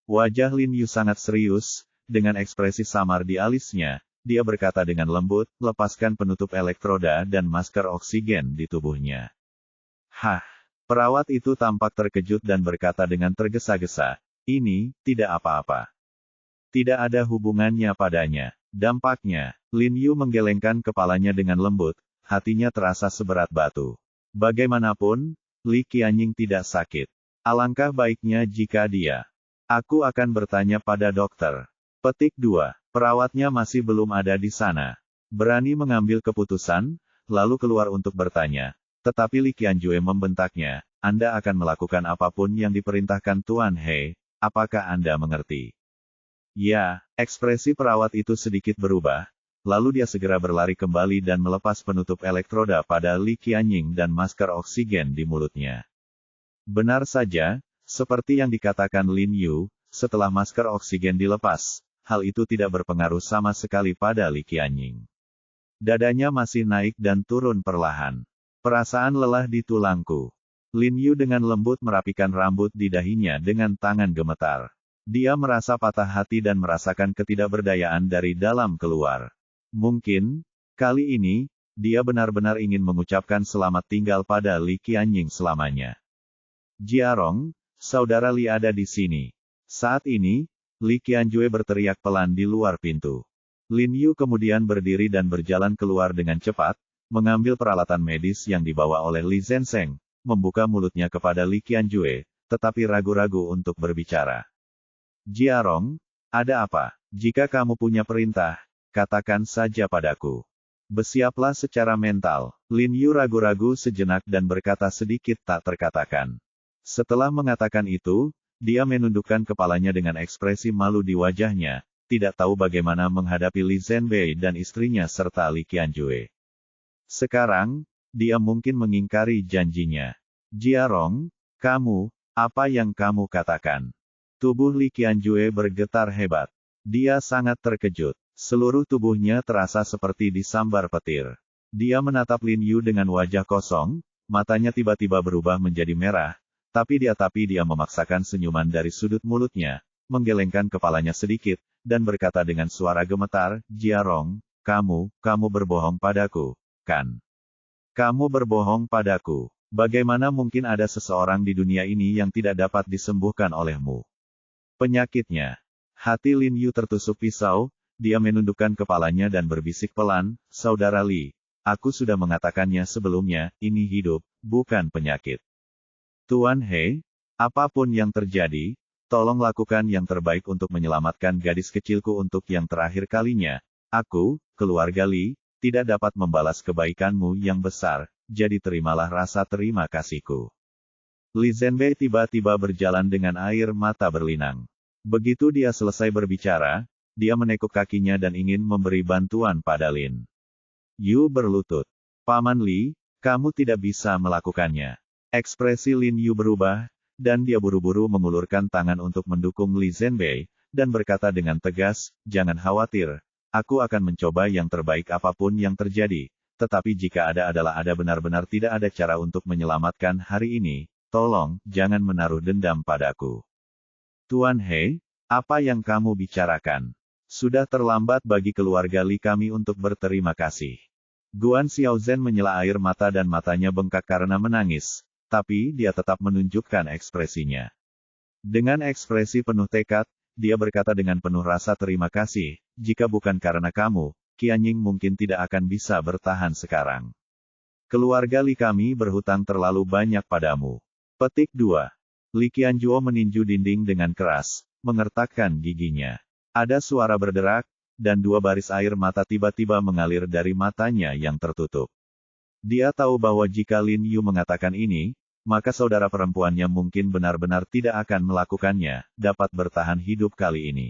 Wajah Lin Yu sangat serius, dengan ekspresi samar di alisnya, dia berkata dengan lembut, lepaskan penutup elektroda dan masker oksigen di tubuhnya. Hah, perawat itu tampak terkejut dan berkata dengan tergesa-gesa, ini, tidak apa-apa. Tidak ada hubungannya padanya. Dampaknya, Lin Yu menggelengkan kepalanya dengan lembut, hatinya terasa seberat batu. Bagaimanapun, Li Qianying tidak sakit. Alangkah baiknya jika dia. Aku akan bertanya pada dokter. Petik 2. Perawatnya masih belum ada di sana. Berani mengambil keputusan, lalu keluar untuk bertanya. Tetapi Li Qianjue membentaknya, Anda akan melakukan apapun yang diperintahkan Tuan He, apakah Anda mengerti? Ya, ekspresi perawat itu sedikit berubah, lalu dia segera berlari kembali dan melepas penutup elektroda pada Li Qianying dan masker oksigen di mulutnya. Benar saja, seperti yang dikatakan Lin Yu, setelah masker oksigen dilepas, hal itu tidak berpengaruh sama sekali pada Li Qianying. Dadanya masih naik dan turun perlahan. Perasaan lelah di tulangku. Lin Yu dengan lembut merapikan rambut di dahinya dengan tangan gemetar. Dia merasa patah hati dan merasakan ketidakberdayaan dari dalam keluar. Mungkin, kali ini, dia benar-benar ingin mengucapkan selamat tinggal pada Li Qianying selamanya. Jiarong, saudara Li ada di sini. Saat ini, Li Qianjue berteriak pelan di luar pintu. Lin Yu kemudian berdiri dan berjalan keluar dengan cepat, mengambil peralatan medis yang dibawa oleh Li Zenseng, membuka mulutnya kepada Li Qianjue, tetapi ragu-ragu untuk berbicara. Jiarong, ada apa? Jika kamu punya perintah, katakan saja padaku. Bersiaplah secara mental. Lin Yu ragu-ragu sejenak dan berkata sedikit tak terkatakan. Setelah mengatakan itu, dia menundukkan kepalanya dengan ekspresi malu di wajahnya, tidak tahu bagaimana menghadapi Li Zhenbei dan istrinya serta Li Qianjue. Sekarang, dia mungkin mengingkari janjinya. Jiarong, kamu, apa yang kamu katakan? Tubuh Li Qianjue bergetar hebat. Dia sangat terkejut. Seluruh tubuhnya terasa seperti disambar petir. Dia menatap Lin Yu dengan wajah kosong, matanya tiba-tiba berubah menjadi merah, tapi dia memaksakan senyuman dari sudut mulutnya, menggelengkan kepalanya sedikit, dan berkata dengan suara gemetar, Jiarong, kamu berbohong padaku, kan? Kamu berbohong padaku. Bagaimana mungkin ada seseorang di dunia ini yang tidak dapat disembuhkan olehmu? Penyakitnya. Hati Lin Yu tertusuk pisau, dia menundukkan kepalanya dan berbisik pelan, Saudara Li, aku sudah mengatakannya sebelumnya, ini hidup, bukan penyakit. Tuan He, apapun yang terjadi, tolong lakukan yang terbaik untuk menyelamatkan gadis kecilku untuk yang terakhir kalinya. Aku, keluarga Li, tidak dapat membalas kebaikanmu yang besar, jadi terimalah rasa terima kasihku. Li Zhenbei tiba-tiba berjalan dengan air mata berlinang. Begitu dia selesai berbicara, dia menekuk kakinya dan ingin memberi bantuan pada Lin Yu berlutut. Paman Li, kamu tidak bisa melakukannya. Ekspresi Lin Yu berubah, dan dia buru-buru mengulurkan tangan untuk mendukung Li Zhenbei, dan berkata dengan tegas, jangan khawatir. Aku akan mencoba yang terbaik apapun yang terjadi, tetapi jika ada benar-benar tidak ada cara untuk menyelamatkan hari ini, tolong, jangan menaruh dendam padaku. Tuan He, apa yang kamu bicarakan? Sudah terlambat bagi keluarga Li kami untuk berterima kasih. Guan Xiaozhen menyela air mata dan matanya bengkak karena menangis, tapi dia tetap menunjukkan ekspresinya. Dengan ekspresi penuh tekad, dia berkata dengan penuh rasa terima kasih, jika bukan karena kamu, Qianying mungkin tidak akan bisa bertahan sekarang. Keluarga Li kami berhutang terlalu banyak padamu. Petik 2. Li Qianjuo meninju dinding dengan keras, mengertakkan giginya. Ada suara berderak, dan 2 baris air mata tiba-tiba mengalir dari matanya yang tertutup. Dia tahu bahwa jika Lin Yu mengatakan ini, maka saudara perempuannya mungkin benar-benar tidak akan melakukannya, dapat bertahan hidup kali ini.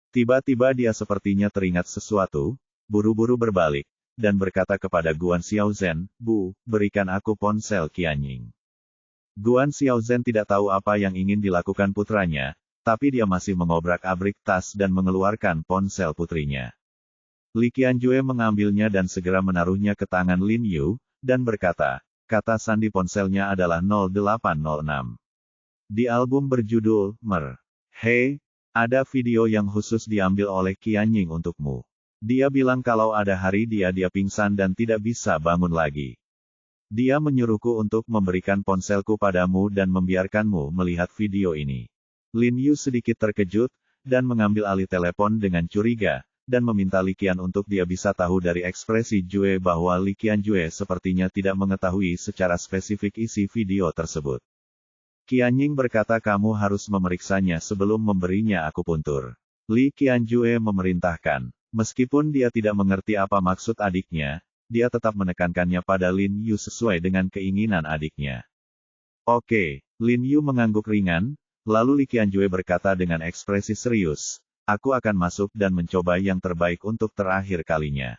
Tiba-tiba dia sepertinya teringat sesuatu, buru-buru berbalik, dan berkata kepada Guan Xiaozhen, Bu, berikan aku ponsel Qianying. Guan Xiaozhen tidak tahu apa yang ingin dilakukan putranya, tapi dia masih mengobrak-abrik tas dan mengeluarkan ponsel putrinya. Li Qianjue mengambilnya dan segera menaruhnya ke tangan Lin Yu, dan berkata, kata sandi ponselnya adalah 0806. Di album berjudul, Mer. Hei, ada video yang khusus diambil oleh Qianying untukmu. Dia bilang kalau ada hari dia pingsan dan tidak bisa bangun lagi. Dia menyuruhku untuk memberikan ponselku padamu dan membiarkanmu melihat video ini. Lin Yu sedikit terkejut, dan mengambil alih telepon dengan curiga, dan meminta Li Qian untuk dia bisa tahu dari ekspresi Jue bahwa Li Qianjue sepertinya tidak mengetahui secara spesifik isi video tersebut. Qianying berkata kamu harus memeriksanya sebelum memberinya akupuntur. Li Qianjue memerintahkan. Meskipun dia tidak mengerti apa maksud adiknya, dia tetap menekankannya pada Lin Yu sesuai dengan keinginan adiknya. Oke, Lin Yu mengangguk ringan, lalu Li Qianjue berkata dengan ekspresi serius, aku akan masuk dan mencoba yang terbaik untuk terakhir kalinya.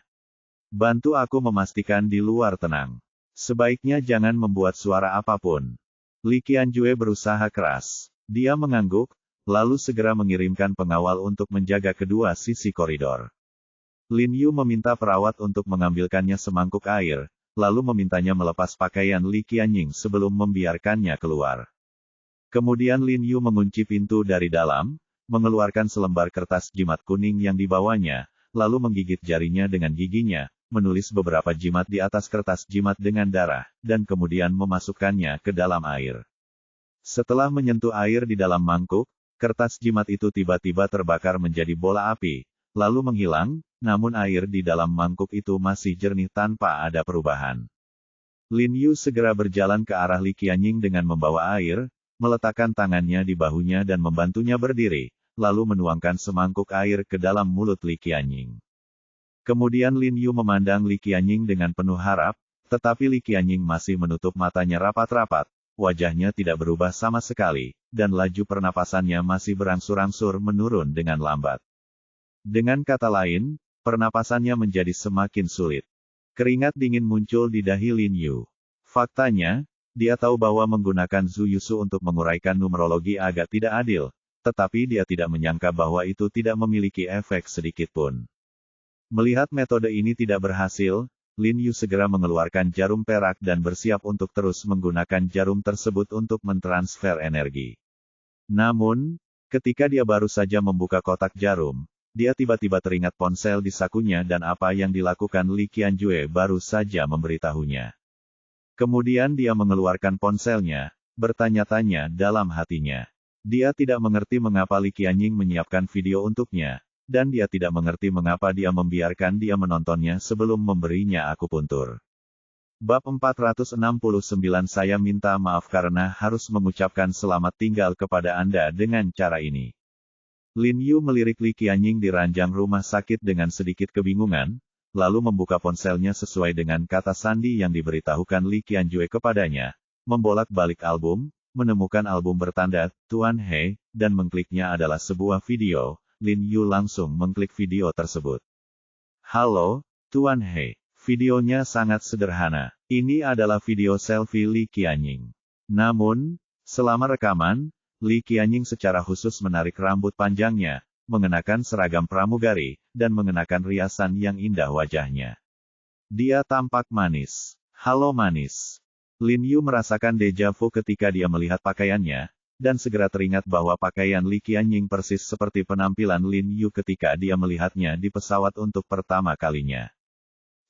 Bantu aku memastikan di luar tenang. Sebaiknya jangan membuat suara apapun. Li Qianjue berusaha keras. Dia mengangguk, lalu segera mengirimkan pengawal untuk menjaga kedua sisi koridor. Lin Yu meminta perawat untuk mengambilkannya semangkuk air, lalu memintanya melepas pakaian Li Qianying sebelum membiarkannya keluar. Kemudian Lin Yu mengunci pintu dari dalam, mengeluarkan selembar kertas jimat kuning yang dibawanya, lalu menggigit jarinya dengan giginya, menulis beberapa jimat di atas kertas jimat dengan darah, dan kemudian memasukkannya ke dalam air. Setelah menyentuh air di dalam mangkuk, kertas jimat itu tiba-tiba terbakar menjadi bola api, lalu menghilang, namun air di dalam mangkuk itu masih jernih tanpa ada perubahan. Lin Yu segera berjalan ke arah Li Qianying dengan membawa air, meletakkan tangannya di bahunya dan membantunya berdiri, lalu menuangkan semangkuk air ke dalam mulut Li Qianying. Kemudian Lin Yu memandang Li Qianying dengan penuh harap, tetapi Li Qianying masih menutup matanya rapat-rapat, wajahnya tidak berubah sama sekali, dan laju pernapasannya masih berangsur-angsur menurun dengan lambat. Dengan kata lain, pernapasannya menjadi semakin sulit. Keringat dingin muncul di dahi Lin Yu. Faktanya, dia tahu bahwa menggunakan Zhu Yusu untuk menguraikan numerologi agak tidak adil, tetapi dia tidak menyangka bahwa itu tidak memiliki efek sedikit pun. Melihat metode ini tidak berhasil, Lin Yu segera mengeluarkan jarum perak dan bersiap untuk terus menggunakan jarum tersebut untuk mentransfer energi. Namun, ketika dia baru saja membuka kotak jarum, dia tiba-tiba teringat ponsel di sakunya dan apa yang dilakukan Li Qianjue baru saja memberitahunya. Kemudian dia mengeluarkan ponselnya, bertanya-tanya dalam hatinya. Dia tidak mengerti mengapa Li Qianying menyiapkan video untuknya, dan dia tidak mengerti mengapa dia membiarkan dia menontonnya sebelum memberinya akupuntur. Bab 469. Saya minta maaf karena harus mengucapkan selamat tinggal kepada Anda dengan cara ini. Lin Yu melirik Li Qianying di ranjang rumah sakit dengan sedikit kebingungan, lalu membuka ponselnya sesuai dengan kata sandi yang diberitahukan Li Qianjue kepadanya, membolak-balik album, menemukan album bertanda Tuan He, dan mengkliknya adalah sebuah video. Lin Yu langsung mengklik video tersebut. Halo, Tuan He. Videonya sangat sederhana. Ini adalah video selfie Li Qianying. Namun, selama rekaman, Li Qianying secara khusus menarik rambut panjangnya, mengenakan seragam pramugari, dan mengenakan riasan yang indah wajahnya. Dia tampak manis. Halo manis. Lin Yu merasakan deja vu ketika dia melihat pakaiannya, dan segera teringat bahwa pakaian Li Qianying persis seperti penampilan Lin Yu ketika dia melihatnya di pesawat untuk pertama kalinya.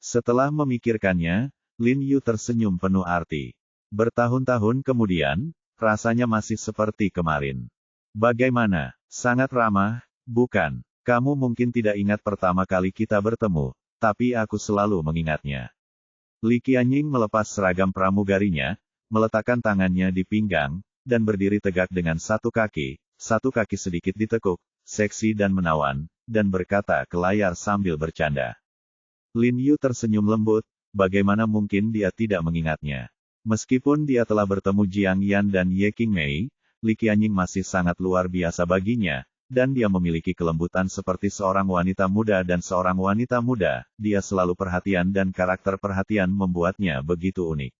Setelah memikirkannya, Lin Yu tersenyum penuh arti. Bertahun-tahun kemudian, rasanya masih seperti kemarin. Bagaimana? Sangat ramah, bukan? Kamu mungkin tidak ingat pertama kali kita bertemu, tapi aku selalu mengingatnya. Li Qianying melepas seragam pramugarinya, meletakkan tangannya di pinggang, dan berdiri tegak dengan satu kaki sedikit ditekuk, seksi dan menawan, dan berkata ke layar sambil bercanda. Lin Yu tersenyum lembut, bagaimana mungkin dia tidak mengingatnya. Meskipun dia telah bertemu Jiang Yan dan Ye Qingmei, Li Qianying masih sangat luar biasa baginya, dan dia memiliki kelembutan seperti seorang wanita muda dan seorang wanita muda, dia selalu perhatian dan karakter perhatian membuatnya begitu unik.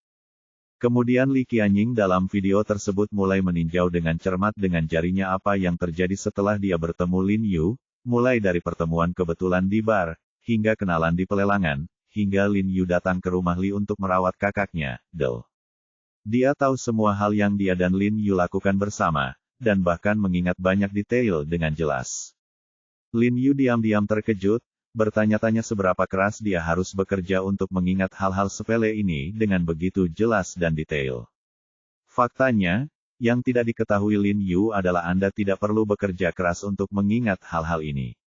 Kemudian Li Qianying dalam video tersebut mulai meninjau dengan cermat dengan jarinya apa yang terjadi setelah dia bertemu Lin Yu, mulai dari pertemuan kebetulan di bar, hingga kenalan di pelelangan, hingga Lin Yu datang ke rumah Li untuk merawat kakaknya, Del. Dia tahu semua hal yang dia dan Lin Yu lakukan bersama, dan bahkan mengingat banyak detail dengan jelas. Lin Yu diam-diam terkejut, bertanya-tanya seberapa keras dia harus bekerja untuk mengingat hal-hal sepele ini dengan begitu jelas dan detail. Faktanya, yang tidak diketahui Lin Yu adalah Anda tidak perlu bekerja keras untuk mengingat hal-hal ini.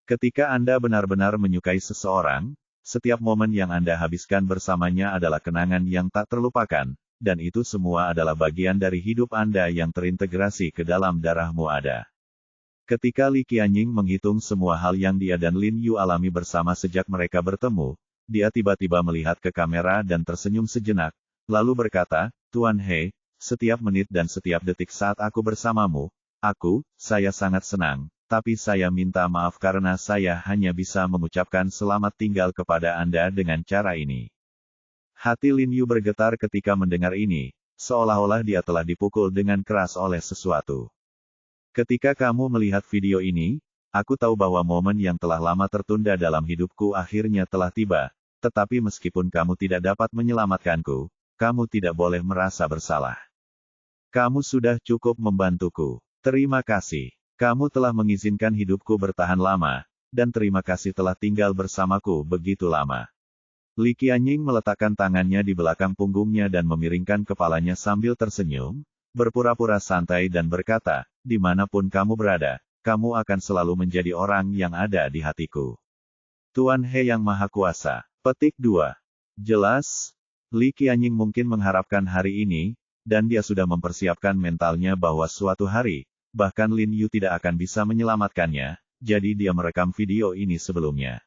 Ketika Anda benar-benar menyukai seseorang, setiap momen yang Anda habiskan bersamanya adalah kenangan yang tak terlupakan, dan itu semua adalah bagian dari hidup Anda yang terintegrasi ke dalam darahmu ada. Ketika Li Qianying menghitung semua hal yang dia dan Lin Yu alami bersama sejak mereka bertemu, dia tiba-tiba melihat ke kamera dan tersenyum sejenak, lalu berkata, Tuan He, setiap menit dan setiap detik saat aku bersamamu, saya sangat senang. Tapi saya minta maaf karena saya hanya bisa mengucapkan selamat tinggal kepada Anda dengan cara ini. Hati Lin Yu bergetar ketika mendengar ini, seolah-olah dia telah dipukul dengan keras oleh sesuatu. Ketika kamu melihat video ini, aku tahu bahwa momen yang telah lama tertunda dalam hidupku akhirnya telah tiba, tetapi meskipun kamu tidak dapat menyelamatkanku, kamu tidak boleh merasa bersalah. Kamu sudah cukup membantuku. Terima kasih. Kamu telah mengizinkan hidupku bertahan lama, dan terima kasih telah tinggal bersamaku begitu lama. Li Qianying meletakkan tangannya di belakang punggungnya dan memiringkan kepalanya sambil tersenyum, berpura-pura santai dan berkata, dimanapun kamu berada, kamu akan selalu menjadi orang yang ada di hatiku. Tuan He yang Maha Kuasa. Petik 2. Jelas, Li Qianying mungkin mengharapkan hari ini, dan dia sudah mempersiapkan mentalnya bahwa suatu hari, bahkan Lin Yu tidak akan bisa menyelamatkannya, jadi dia merekam video ini sebelumnya.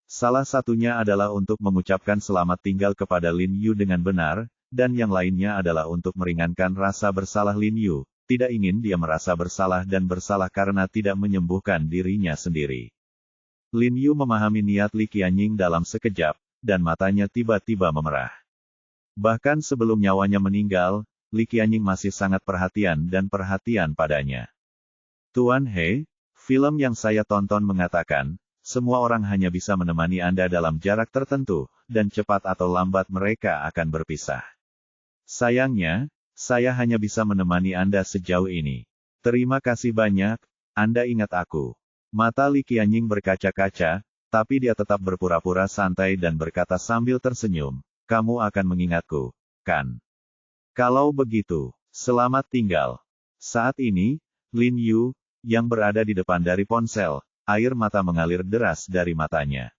Salah satunya adalah untuk mengucapkan selamat tinggal kepada Lin Yu dengan benar, dan yang lainnya adalah untuk meringankan rasa bersalah Lin Yu, tidak ingin dia merasa bersalah dan bersalah karena tidak menyembuhkan dirinya sendiri. Lin Yu memahami niat Li Qianying dalam sekejap, dan matanya tiba-tiba memerah. Bahkan sebelum nyawanya meninggal, Li Qianying masih sangat perhatian padanya. Tuan He, film yang saya tonton mengatakan, semua orang hanya bisa menemani Anda dalam jarak tertentu, dan cepat atau lambat mereka akan berpisah. Sayangnya, saya hanya bisa menemani Anda sejauh ini. Terima kasih banyak, Anda ingat aku. Mata Li Qianying berkaca-kaca, tapi dia tetap berpura-pura santai dan berkata sambil tersenyum, kamu akan mengingatku, kan? Kalau begitu, selamat tinggal. Saat ini, Lin Yu, yang berada di depan dari ponsel, air mata mengalir deras dari matanya.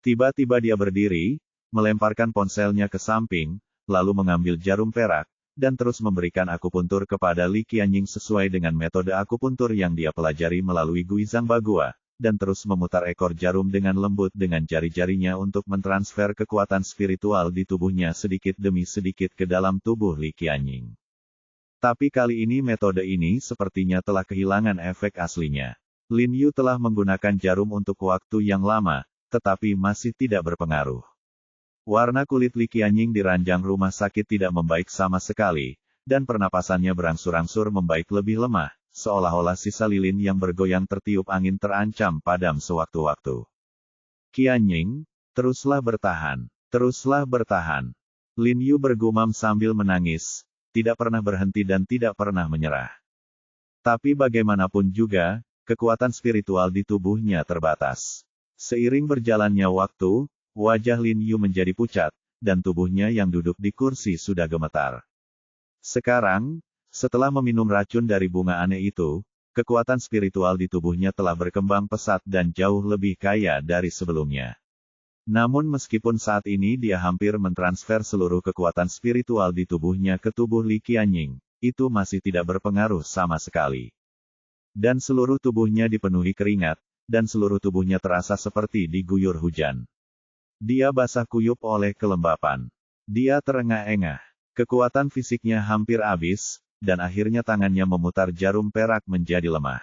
Tiba-tiba dia berdiri, melemparkan ponselnya ke samping, lalu mengambil jarum perak, dan terus memberikan akupuntur kepada Li Qianying sesuai dengan metode akupuntur yang dia pelajari melalui Guizhang Bagua, dan terus memutar ekor jarum dengan lembut dengan jari-jarinya untuk mentransfer kekuatan spiritual di tubuhnya sedikit demi sedikit ke dalam tubuh Li Qianying. Tapi kali ini metode ini sepertinya telah kehilangan efek aslinya. Lin Yu telah menggunakan jarum untuk waktu yang lama, tetapi masih tidak berpengaruh. Warna kulit Li Qianying di ranjang rumah sakit tidak membaik sama sekali, dan pernapasannya berangsur-angsur membaik lebih lemah, seolah-olah sisa lilin yang bergoyang tertiup angin terancam padam sewaktu-waktu. Qianying, teruslah bertahan, teruslah bertahan. Lin Yu bergumam sambil menangis, tidak pernah berhenti dan tidak pernah menyerah. Tapi bagaimanapun juga, kekuatan spiritual di tubuhnya terbatas. Seiring berjalannya waktu, wajah Lin Yu menjadi pucat, dan tubuhnya yang duduk di kursi sudah gemetar. Sekarang, setelah meminum racun dari bunga aneh itu, kekuatan spiritual di tubuhnya telah berkembang pesat dan jauh lebih kaya dari sebelumnya. Namun meskipun saat ini dia hampir mentransfer seluruh kekuatan spiritual di tubuhnya ke tubuh Li Qianying, itu masih tidak berpengaruh sama sekali. Dan seluruh tubuhnya dipenuhi keringat, dan seluruh tubuhnya terasa seperti diguyur hujan. Dia basah kuyup oleh kelembapan. Dia terengah-engah. Kekuatan fisiknya hampir habis, dan akhirnya tangannya memutar jarum perak menjadi lemah.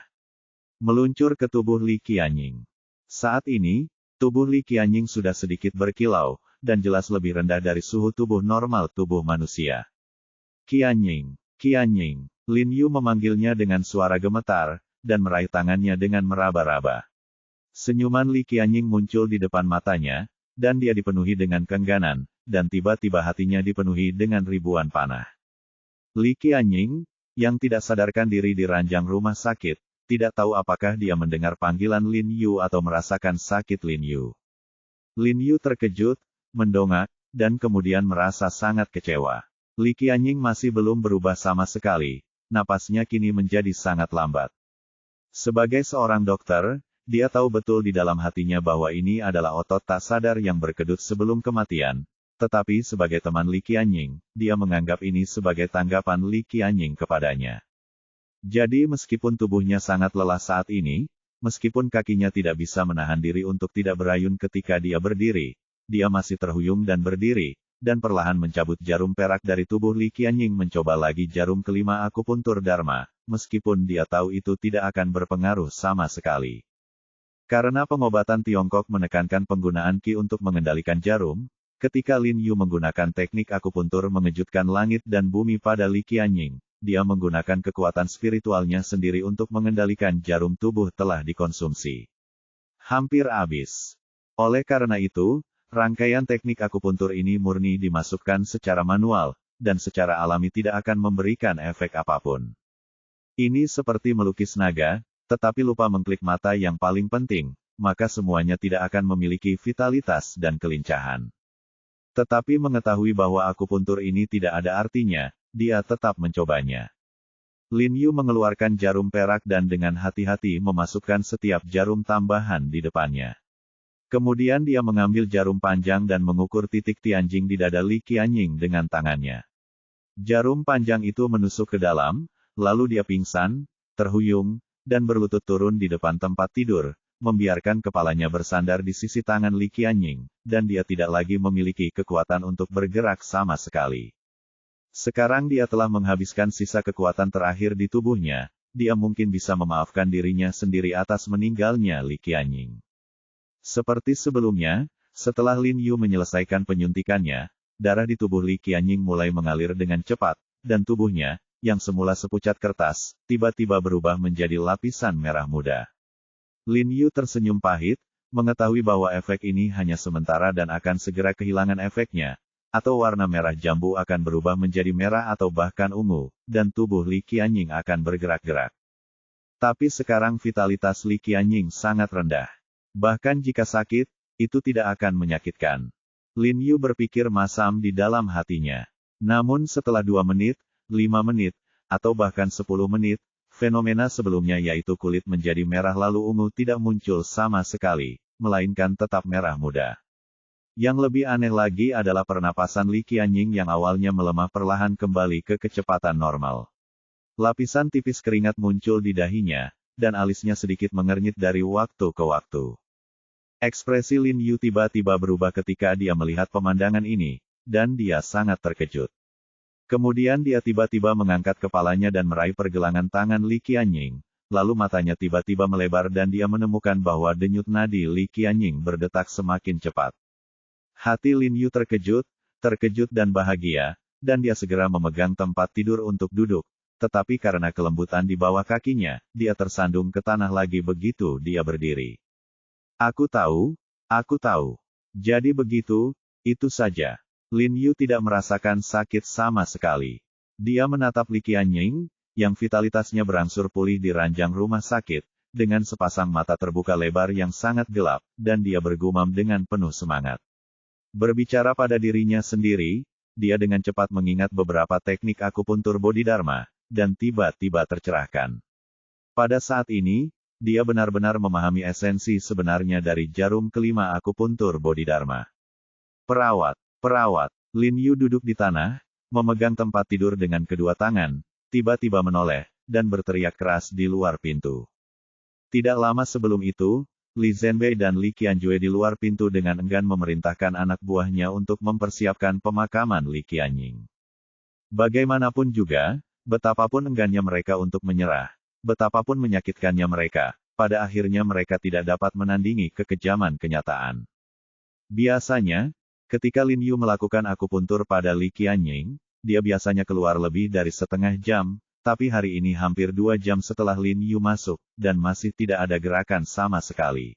Meluncur ke tubuh Li Qianying. Saat ini, tubuh Li Qianying sudah sedikit berkilau, dan jelas lebih rendah dari suhu tubuh normal tubuh manusia. Qianying, Qianying. Lin Yu memanggilnya dengan suara gemetar, dan meraih tangannya dengan meraba-raba. Senyuman Li Qianying muncul di depan matanya, dan dia dipenuhi dengan keengganan, dan tiba-tiba hatinya dipenuhi dengan ribuan panah. Li Qianying, yang tidak sadarkan diri di ranjang rumah sakit, tidak tahu apakah dia mendengar panggilan Lin Yu atau merasakan sakit Lin Yu. Lin Yu terkejut, mendongak, dan kemudian merasa sangat kecewa. Li Qianying masih belum berubah sama sekali, napasnya kini menjadi sangat lambat. Sebagai seorang dokter, dia tahu betul di dalam hatinya bahwa ini adalah otot tak sadar yang berkedut sebelum kematian, tetapi sebagai teman Li Qianying, dia menganggap ini sebagai tanggapan Li Qianying kepadanya. Jadi meskipun tubuhnya sangat lelah saat ini, meskipun kakinya tidak bisa menahan diri untuk tidak berayun ketika dia berdiri, dia masih terhuyung dan berdiri, dan perlahan mencabut jarum perak dari tubuh Li Qianying mencoba lagi jarum kelima akupuntur Dharma, meskipun dia tahu itu tidak akan berpengaruh sama sekali. Karena pengobatan Tiongkok menekankan penggunaan Qi untuk mengendalikan jarum, ketika Lin Yu menggunakan teknik akupuntur mengejutkan langit dan bumi pada Li Qianying, dia menggunakan kekuatan spiritualnya sendiri untuk mengendalikan jarum tubuh telah dikonsumsi. Hampir habis. Oleh karena itu, rangkaian teknik akupuntur ini murni dimasukkan secara manual, dan secara alami tidak akan memberikan efek apapun. Ini seperti melukis naga, tetapi lupa mengklik mata yang paling penting, maka semuanya tidak akan memiliki vitalitas dan kelincahan. Tetapi mengetahui bahwa akupuntur ini tidak ada artinya, dia tetap mencobanya. Lin Yu mengeluarkan jarum perak dan dengan hati-hati memasukkan setiap jarum tambahan di depannya. Kemudian dia mengambil jarum panjang dan mengukur titik Tianjing di dada Li Qianying dengan tangannya. Jarum panjang itu menusuk ke dalam, lalu dia pingsan, terhuyung, dan berlutut turun di depan tempat tidur, membiarkan kepalanya bersandar di sisi tangan Li Qianying, dan dia tidak lagi memiliki kekuatan untuk bergerak sama sekali. Sekarang dia telah menghabiskan sisa kekuatan terakhir di tubuhnya, dia mungkin bisa memaafkan dirinya sendiri atas meninggalnya Li Qianying. Seperti sebelumnya, setelah Lin Yu menyelesaikan penyuntikannya, darah di tubuh Li Qianying mulai mengalir dengan cepat, dan tubuhnya, yang semula sepucat kertas, tiba-tiba berubah menjadi lapisan merah muda. Lin Yu tersenyum pahit, mengetahui bahwa efek ini hanya sementara dan akan segera kehilangan efeknya, atau warna merah jambu akan berubah menjadi merah atau bahkan ungu, dan tubuh Li Qianying akan bergerak-gerak. Tapi sekarang vitalitas Li Qianying sangat rendah. Bahkan jika sakit, itu tidak akan menyakitkan. Lin Yu berpikir masam di dalam hatinya. Namun setelah 2 menit, 5 menit, atau bahkan 10 menit, fenomena sebelumnya yaitu kulit menjadi merah lalu ungu tidak muncul sama sekali, melainkan tetap merah muda. Yang lebih aneh lagi adalah pernapasan Li Qianying yang awalnya melemah perlahan kembali ke kecepatan normal. Lapisan tipis keringat muncul di dahinya, dan alisnya sedikit mengernyit dari waktu ke waktu. Ekspresi Lin Yu tiba-tiba berubah ketika dia melihat pemandangan ini, dan dia sangat terkejut. Kemudian dia tiba-tiba mengangkat kepalanya dan meraih pergelangan tangan Li Qianying, lalu matanya tiba-tiba melebar dan dia menemukan bahwa denyut nadi Li Qianying berdetak semakin cepat. Hati Lin Yu terkejut dan bahagia, dan dia segera memegang tempat tidur untuk duduk, tetapi karena kelembutan di bawah kakinya, dia tersandung ke tanah lagi begitu dia berdiri. Aku tahu. Jadi begitu, itu saja. Lin Yu tidak merasakan sakit sama sekali. Dia menatap Li Qianying, yang vitalitasnya berangsur pulih di ranjang rumah sakit, dengan sepasang mata terbuka lebar yang sangat gelap, dan dia bergumam dengan penuh semangat. Berbicara pada dirinya sendiri, dia dengan cepat mengingat beberapa teknik akupuntur Bodhidharma, dan tiba-tiba tercerahkan. Pada saat ini, dia benar-benar memahami esensi sebenarnya dari jarum kelima akupuntur Bodhidharma. Perawat. Lin Yu duduk di tanah, memegang tempat tidur dengan kedua tangan, tiba-tiba menoleh, dan berteriak keras di luar pintu. Tidak lama sebelum itu, Li Zhenbei dan Li Qianjue di luar pintu dengan enggan memerintahkan anak buahnya untuk mempersiapkan pemakaman Li Qianying. Bagaimanapun juga, betapapun enggannya mereka untuk menyerah, betapapun menyakitkannya mereka, pada akhirnya mereka tidak dapat menandingi kekejaman kenyataan. Biasanya, ketika Lin Yu melakukan akupuntur pada Li Qianying, dia biasanya keluar lebih dari setengah jam, tapi hari ini hampir 2 jam setelah Lin Yu masuk, dan masih tidak ada gerakan sama sekali.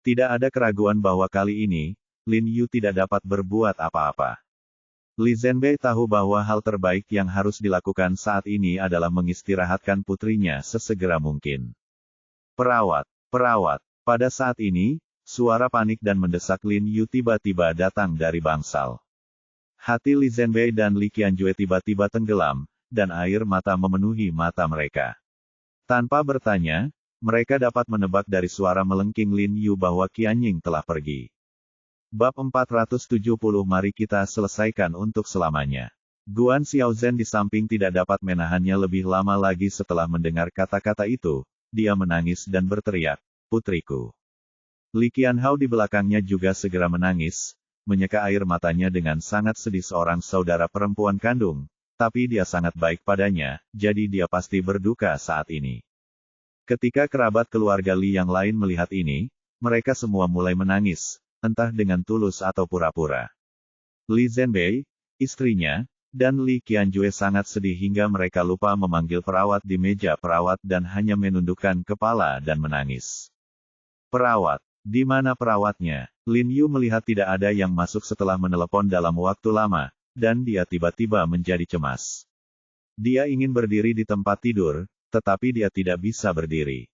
Tidak ada keraguan bahwa kali ini, Lin Yu tidak dapat berbuat apa-apa. Li Zhenbei tahu bahwa hal terbaik yang harus dilakukan saat ini adalah mengistirahatkan putrinya sesegera mungkin. Perawat. Pada saat ini, suara panik dan mendesak Lin Yu tiba-tiba datang dari bangsal. Hati Li Zhenbei dan Li Qianjue tiba-tiba tenggelam, dan air mata memenuhi mata mereka. Tanpa bertanya, mereka dapat menebak dari suara melengking Lin Yu bahwa Qianying telah pergi. Bab 470 Mari kita selesaikan untuk selamanya. Guan Xiaozhen di samping tidak dapat menahannya lebih lama lagi setelah mendengar kata-kata itu, dia menangis dan berteriak, "Putriku!" Li Qianhao di belakangnya juga segera menangis, menyeka air matanya dengan sangat sedih seorang saudara perempuan kandung, tapi dia sangat baik padanya, jadi dia pasti berduka saat ini. Ketika kerabat keluarga Li yang lain melihat ini, mereka semua mulai menangis, entah dengan tulus atau pura-pura. Li Zhenbei, istrinya, dan Li Qianjue sangat sedih hingga mereka lupa memanggil perawat di meja perawat dan hanya menundukkan kepala dan menangis. Perawat. Di mana perawatnya? Lin Yu melihat tidak ada yang masuk setelah menelepon dalam waktu lama, dan dia tiba-tiba menjadi cemas. Dia ingin berdiri di tempat tidur, tetapi dia tidak bisa berdiri.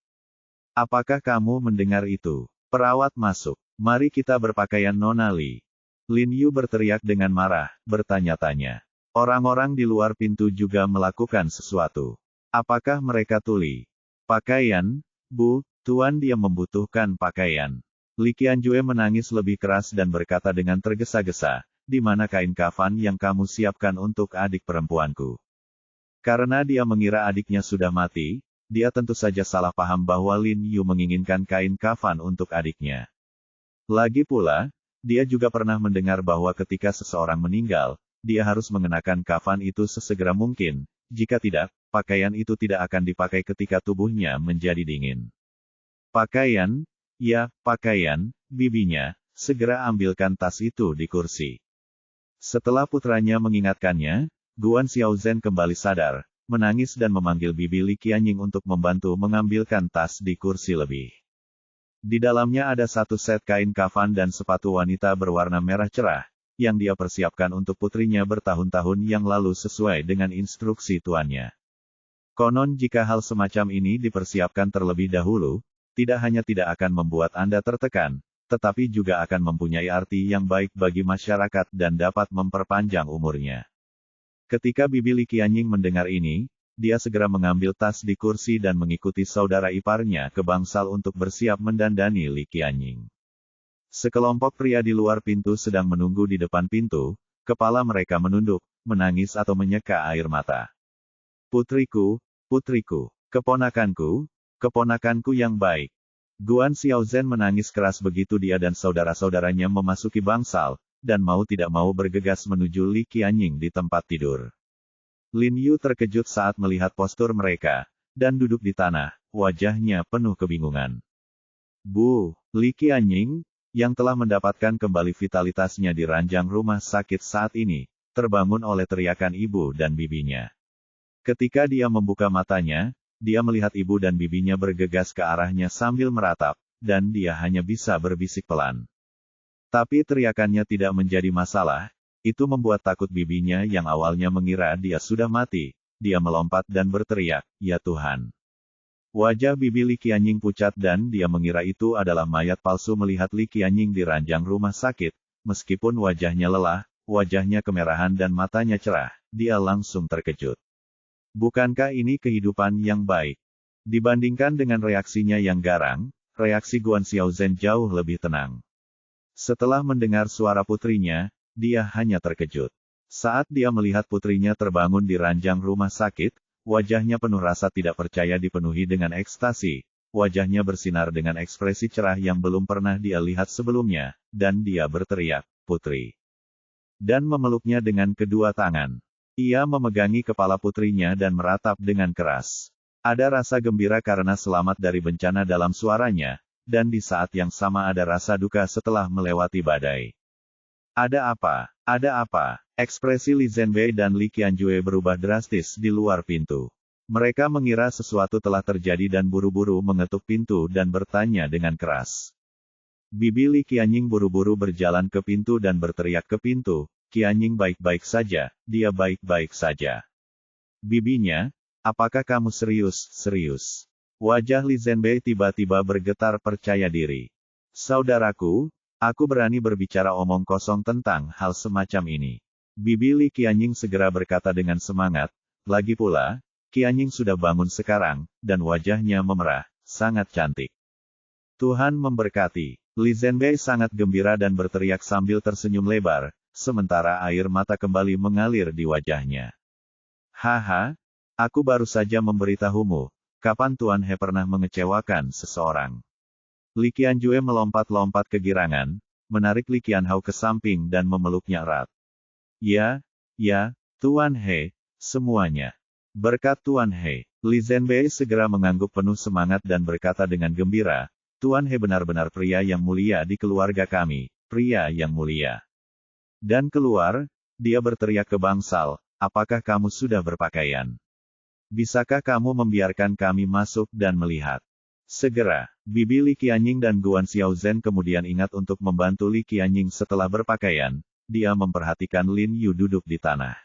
Apakah kamu mendengar itu? Perawat masuk. Mari kita berpakaian Nona Li. Lin Yu berteriak dengan marah, bertanya-tanya. Orang-orang di luar pintu juga melakukan sesuatu. Apakah mereka tuli? Pakaian? Bu, Tuan, dia membutuhkan pakaian. Li Qianjue menangis lebih keras dan berkata dengan tergesa-gesa, di mana kain kafan yang kamu siapkan untuk adik perempuanku? Karena dia mengira adiknya sudah mati, dia tentu saja salah paham bahwa Lin Yu menginginkan kain kafan untuk adiknya. Lagi pula, dia juga pernah mendengar bahwa ketika seseorang meninggal, dia harus mengenakan kafan itu sesegera mungkin, jika tidak, pakaian itu tidak akan dipakai ketika tubuhnya menjadi dingin. Pakaian? Ya, pakaian, bibinya, segera ambilkan tas itu di kursi. Setelah putranya mengingatkannya, Guan Xiaozhen kembali sadar, menangis dan memanggil bibi Li Qianying untuk membantu mengambilkan tas di kursi lebih. Di dalamnya ada satu set kain kafan dan sepatu wanita berwarna merah cerah, yang dia persiapkan untuk putrinya bertahun-tahun yang lalu sesuai dengan instruksi tuannya. Konon jika hal semacam ini dipersiapkan terlebih dahulu, tidak hanya tidak akan membuat Anda tertekan, tetapi juga akan mempunyai arti yang baik bagi masyarakat dan dapat memperpanjang umurnya. Ketika Bibi Li Qianying mendengar ini, dia segera mengambil tas di kursi dan mengikuti saudara iparnya ke bangsal untuk bersiap mendandani Li Qianying. Sekelompok pria di luar pintu sedang menunggu di depan pintu, kepala mereka menunduk, menangis atau menyeka air mata. Putriku, putriku, keponakanku, keponakanku yang baik. Guan Xiaozhen menangis keras begitu dia dan saudara-saudaranya memasuki bangsal, dan mau tidak mau bergegas menuju Li Qianying di tempat tidur. Lin Yu terkejut saat melihat postur mereka, dan duduk di tanah, wajahnya penuh kebingungan. Bu, Li Qianying, yang telah mendapatkan kembali vitalitasnya di ranjang rumah sakit saat ini, terbangun oleh teriakan ibu dan bibinya. Ketika dia membuka matanya, dia melihat ibu dan bibinya bergegas ke arahnya sambil meratap, dan dia hanya bisa berbisik pelan. Tapi teriakannya tidak menjadi masalah, itu membuat takut bibinya yang awalnya mengira dia sudah mati, dia melompat dan berteriak, "Ya Tuhan!" Wajah Bibi Li Qianying pucat dan dia mengira itu adalah mayat palsu melihat Li Qianying di ranjang rumah sakit, meskipun wajahnya lelah, wajahnya kemerahan dan matanya cerah, dia langsung terkejut. Bukankah ini kehidupan yang baik? Dibandingkan dengan reaksinya yang garang, reaksi Guan Xiaozhen jauh lebih tenang. Setelah mendengar suara putrinya, dia hanya terkejut. Saat dia melihat putrinya terbangun di ranjang rumah sakit, wajahnya penuh rasa tidak percaya dipenuhi dengan ekstasi, wajahnya bersinar dengan ekspresi cerah yang belum pernah dia lihat sebelumnya, dan dia berteriak, "Putri!" Dan memeluknya dengan kedua tangan. Ia memegangi kepala putrinya dan meratap dengan keras. Ada rasa gembira karena selamat dari bencana dalam suaranya, dan di saat yang sama ada rasa duka setelah melewati badai. Ada apa? Ada apa? Ekspresi Li Zhenbei dan Li Qianjue berubah drastis di luar pintu. Mereka mengira sesuatu telah terjadi dan buru-buru mengetuk pintu dan bertanya dengan keras. Bibi Li Qianying buru-buru berjalan ke pintu dan berteriak ke pintu, "Qianying baik-baik saja, dia baik-baik saja." Bibinya, "Apakah kamu serius?" "Serius." Wajah Li Zhenbei tiba-tiba bergetar percaya diri. "Saudaraku, aku berani berbicara omong kosong tentang hal semacam ini." Bibi Li Qianying segera berkata dengan semangat, "Lagi pula, Qianying sudah bangun sekarang, dan wajahnya memerah, sangat cantik." Tuhan memberkati. Li Zhenbei sangat gembira dan berteriak sambil tersenyum lebar, sementara air mata kembali mengalir di wajahnya. "Haha, aku baru saja memberitahumu, kapan Tuan He pernah mengecewakan seseorang?" Li Qianjue melompat-lompat kegirangan, menarik Li Qianhao ke samping dan memeluknya erat. "Ya, Tuan He, semuanya. Berkat Tuan He." Li Zhenbei segera mengangguk penuh semangat dan berkata dengan gembira, "Tuan He benar-benar pria yang mulia di keluarga kami, pria yang mulia." Dan keluar, dia berteriak ke bangsal, "Apakah kamu sudah berpakaian? Bisakah kamu membiarkan kami masuk dan melihat?" Segera, Bibi Li Qianying dan Guan Xiaozhen kemudian ingat untuk membantu Li Qianying setelah berpakaian. Dia memperhatikan Lin Yu duduk di tanah.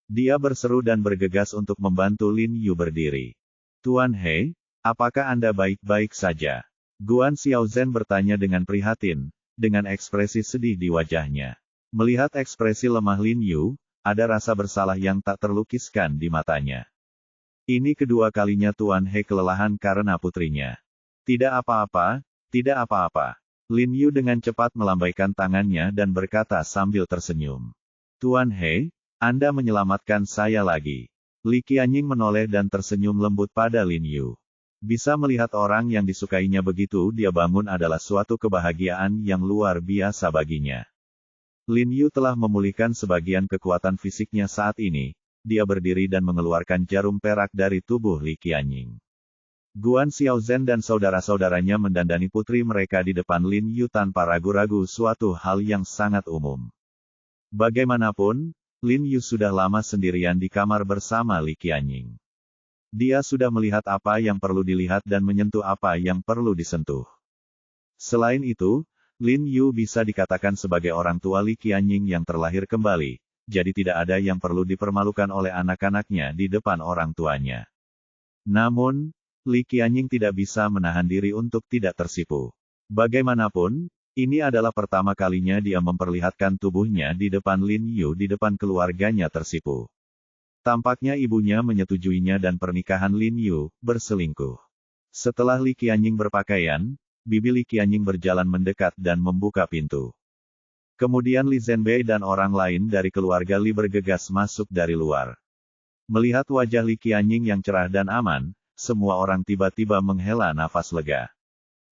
Dia berseru dan bergegas untuk membantu Lin Yu berdiri. "Tuan He, apakah Anda baik-baik saja?" Guan Xiaozhen bertanya dengan prihatin, dengan ekspresi sedih di wajahnya. Melihat ekspresi lemah Lin Yu, ada rasa bersalah yang tak terlukiskan di matanya. Ini kedua kalinya Tuan He kelelahan karena putrinya. "Tidak apa-apa, tidak apa-apa." Lin Yu dengan cepat melambaikan tangannya dan berkata sambil tersenyum. "Tuan He, Anda menyelamatkan saya lagi." Li Qianying menoleh dan tersenyum lembut pada Lin Yu. Bisa melihat orang yang disukainya begitu dia bangun adalah suatu kebahagiaan yang luar biasa baginya. Lin Yu telah memulihkan sebagian kekuatan fisiknya saat ini, dia berdiri dan mengeluarkan jarum perak dari tubuh Li Qianying. Guan Xiaozhen dan saudara-saudaranya mendandani putri mereka di depan Lin Yu tanpa ragu-ragu, suatu hal yang sangat umum. Bagaimanapun, Lin Yu sudah lama sendirian di kamar bersama Li Qianying. Dia sudah melihat apa yang perlu dilihat dan menyentuh apa yang perlu disentuh. Selain itu, Lin Yu bisa dikatakan sebagai orang tua Li Qianying yang terlahir kembali, jadi tidak ada yang perlu dipermalukan oleh anak-anaknya di depan orang tuanya. Namun, Li Qianying tidak bisa menahan diri untuk tidak tersipu. Bagaimanapun, ini adalah pertama kalinya dia memperlihatkan tubuhnya di depan Lin Yu di depan keluarganya tersipu. Tampaknya ibunya menyetujuinya dan pernikahan Lin Yu berselingkuh. Setelah Li Qianying berpakaian, bibi Li Qianying berjalan mendekat dan membuka pintu. Kemudian Li Zhenbei dan orang lain dari keluarga Li bergegas masuk dari luar. Melihat wajah Li Qianying yang cerah dan aman, semua orang tiba-tiba menghela nafas lega.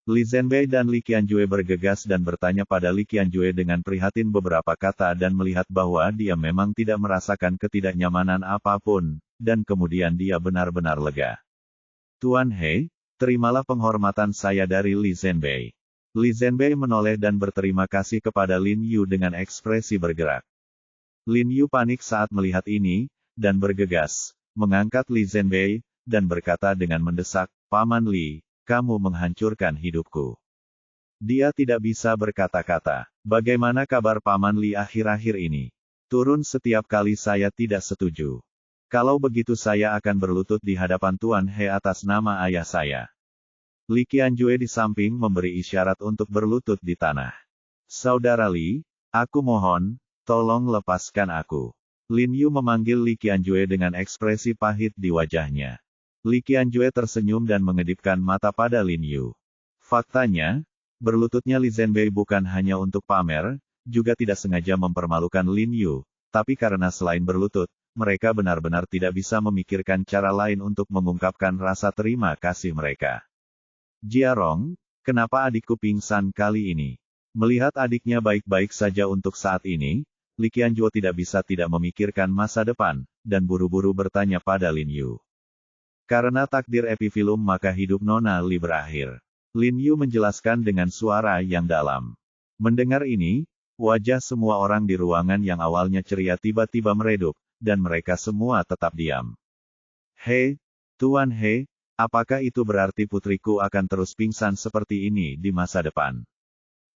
Li Zhenbei dan Li Qianjue bergegas dan bertanya pada Li Qianjue dengan prihatin beberapa kata dan melihat bahwa dia memang tidak merasakan ketidaknyamanan apapun, dan kemudian dia benar-benar lega. Tuan He, terimalah penghormatan saya dari Li Zhenbei. Li Zhenbei menoleh dan berterima kasih kepada Lin Yu dengan ekspresi bergerak. Lin Yu panik saat melihat ini, dan bergegas, mengangkat Li Zhenbei, dan berkata dengan mendesak, Paman Li, kamu menghancurkan hidupku. Dia tidak bisa berkata-kata. Bagaimana kabar Paman Li akhir-akhir ini? Turun setiap kali saya tidak setuju. Kalau begitu saya akan berlutut di hadapan Tuan He atas nama ayah saya. Li Qianjue di samping memberi isyarat untuk berlutut di tanah. Saudara Li, aku mohon, tolong lepaskan aku. Lin Yu memanggil Li Qianjue dengan ekspresi pahit di wajahnya. Li Qianjue tersenyum dan mengedipkan mata pada Lin Yu. Faktanya, berlututnya Li Zhenbei bukan hanya untuk pamer, juga tidak sengaja mempermalukan Lin Yu, tapi karena selain berlutut, mereka benar-benar tidak bisa memikirkan cara lain untuk mengungkapkan rasa terima kasih mereka. Jiarong, kenapa adikku pingsan kali ini? Melihat adiknya baik-baik saja untuk saat ini, Li Qianjue tidak bisa tidak memikirkan masa depan, dan buru-buru bertanya pada Lin Yu. Karena takdir epifilum maka hidup Nona Li berakhir. Lin Yu menjelaskan dengan suara yang dalam. Mendengar ini, wajah semua orang di ruangan yang awalnya ceria tiba-tiba meredup, dan mereka semua tetap diam. He, Tuan He, apakah itu berarti putriku akan terus pingsan seperti ini di masa depan?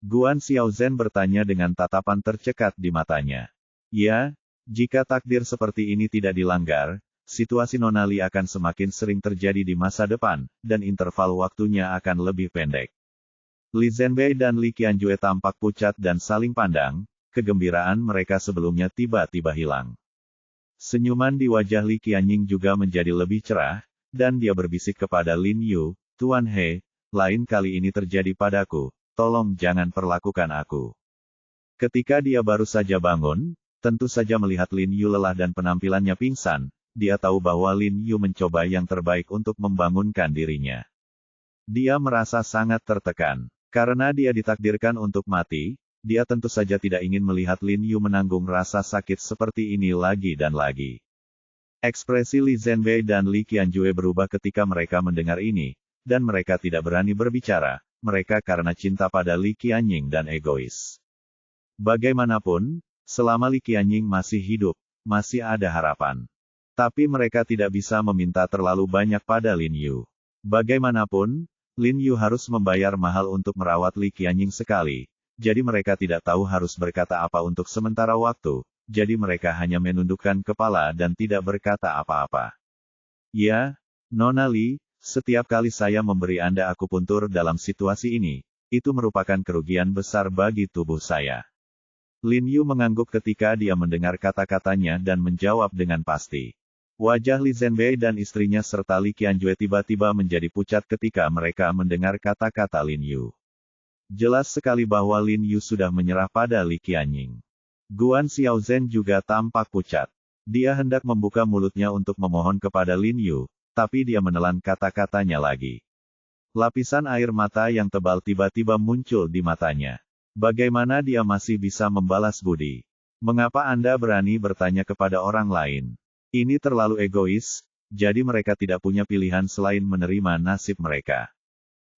Guan Xiaozhen bertanya dengan tatapan tercekat di matanya. Ya, jika takdir seperti ini tidak dilanggar, situasi Nona Li akan semakin sering terjadi di masa depan, dan interval waktunya akan lebih pendek. Li Zhenbei dan Li Qianjue tampak pucat dan saling pandang, kegembiraan mereka sebelumnya tiba-tiba hilang. Senyuman di wajah Li Qianying juga menjadi lebih cerah, dan dia berbisik kepada Lin Yu, Tuan He, lain kali ini terjadi padaku, tolong jangan perlakukan aku. Ketika dia baru saja bangun, tentu saja melihat Lin Yu lelah dan penampilannya pingsan, dia tahu bahwa Lin Yu mencoba yang terbaik untuk membangunkan dirinya. Dia merasa sangat tertekan. Karena dia ditakdirkan untuk mati, dia tentu saja tidak ingin melihat Lin Yu menanggung rasa sakit seperti ini lagi dan lagi. Ekspresi Li Zhenbei dan Li Qianjue berubah ketika mereka mendengar ini, dan mereka tidak berani berbicara, mereka karena cinta pada Li Qianying dan egois. Bagaimanapun, selama Li Qianying masih hidup, masih ada harapan. Tapi mereka tidak bisa meminta terlalu banyak pada Lin Yu. Bagaimanapun, Lin Yu harus membayar mahal untuk merawat Li Qianying sekali, jadi mereka tidak tahu harus berkata apa untuk sementara waktu, jadi mereka hanya menundukkan kepala dan tidak berkata apa-apa. Ya, Nona Li, setiap kali saya memberi Anda akupuntur dalam situasi ini, itu merupakan kerugian besar bagi tubuh saya. Lin Yu mengangguk ketika dia mendengar kata-katanya dan menjawab dengan pasti. Wajah Li Zhenbei dan istrinya serta Li Qianjue tiba-tiba menjadi pucat ketika mereka mendengar kata-kata Lin Yu. Jelas sekali bahwa Lin Yu sudah menyerah pada Li Qianying. Guan Xiaozhen juga tampak pucat. Dia hendak membuka mulutnya untuk memohon kepada Lin Yu, tapi dia menelan kata-katanya lagi. Lapisan air mata yang tebal tiba-tiba muncul di matanya. Bagaimana dia masih bisa membalas budi? Mengapa Anda berani bertanya kepada orang lain? Ini terlalu egois, jadi mereka tidak punya pilihan selain menerima nasib mereka.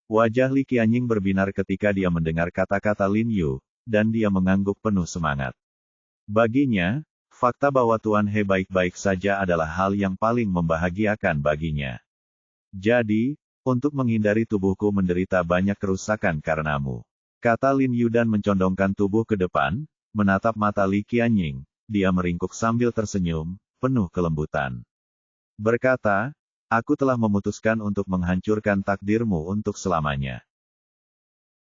Wajah Li Qianying berbinar ketika dia mendengar kata-kata Lin Yu, dan dia mengangguk penuh semangat. Baginya, fakta bahwa Tuan He baik-baik saja adalah hal yang paling membahagiakan baginya. Jadi, untuk menghindari tubuhku menderita banyak kerusakan karenamu, kata Lin Yu dan mencondongkan tubuh ke depan, menatap mata Li Qianying, dia meringkuk sambil tersenyum, penuh kelembutan. Berkata, Aku telah memutuskan untuk menghancurkan takdirmu untuk selamanya.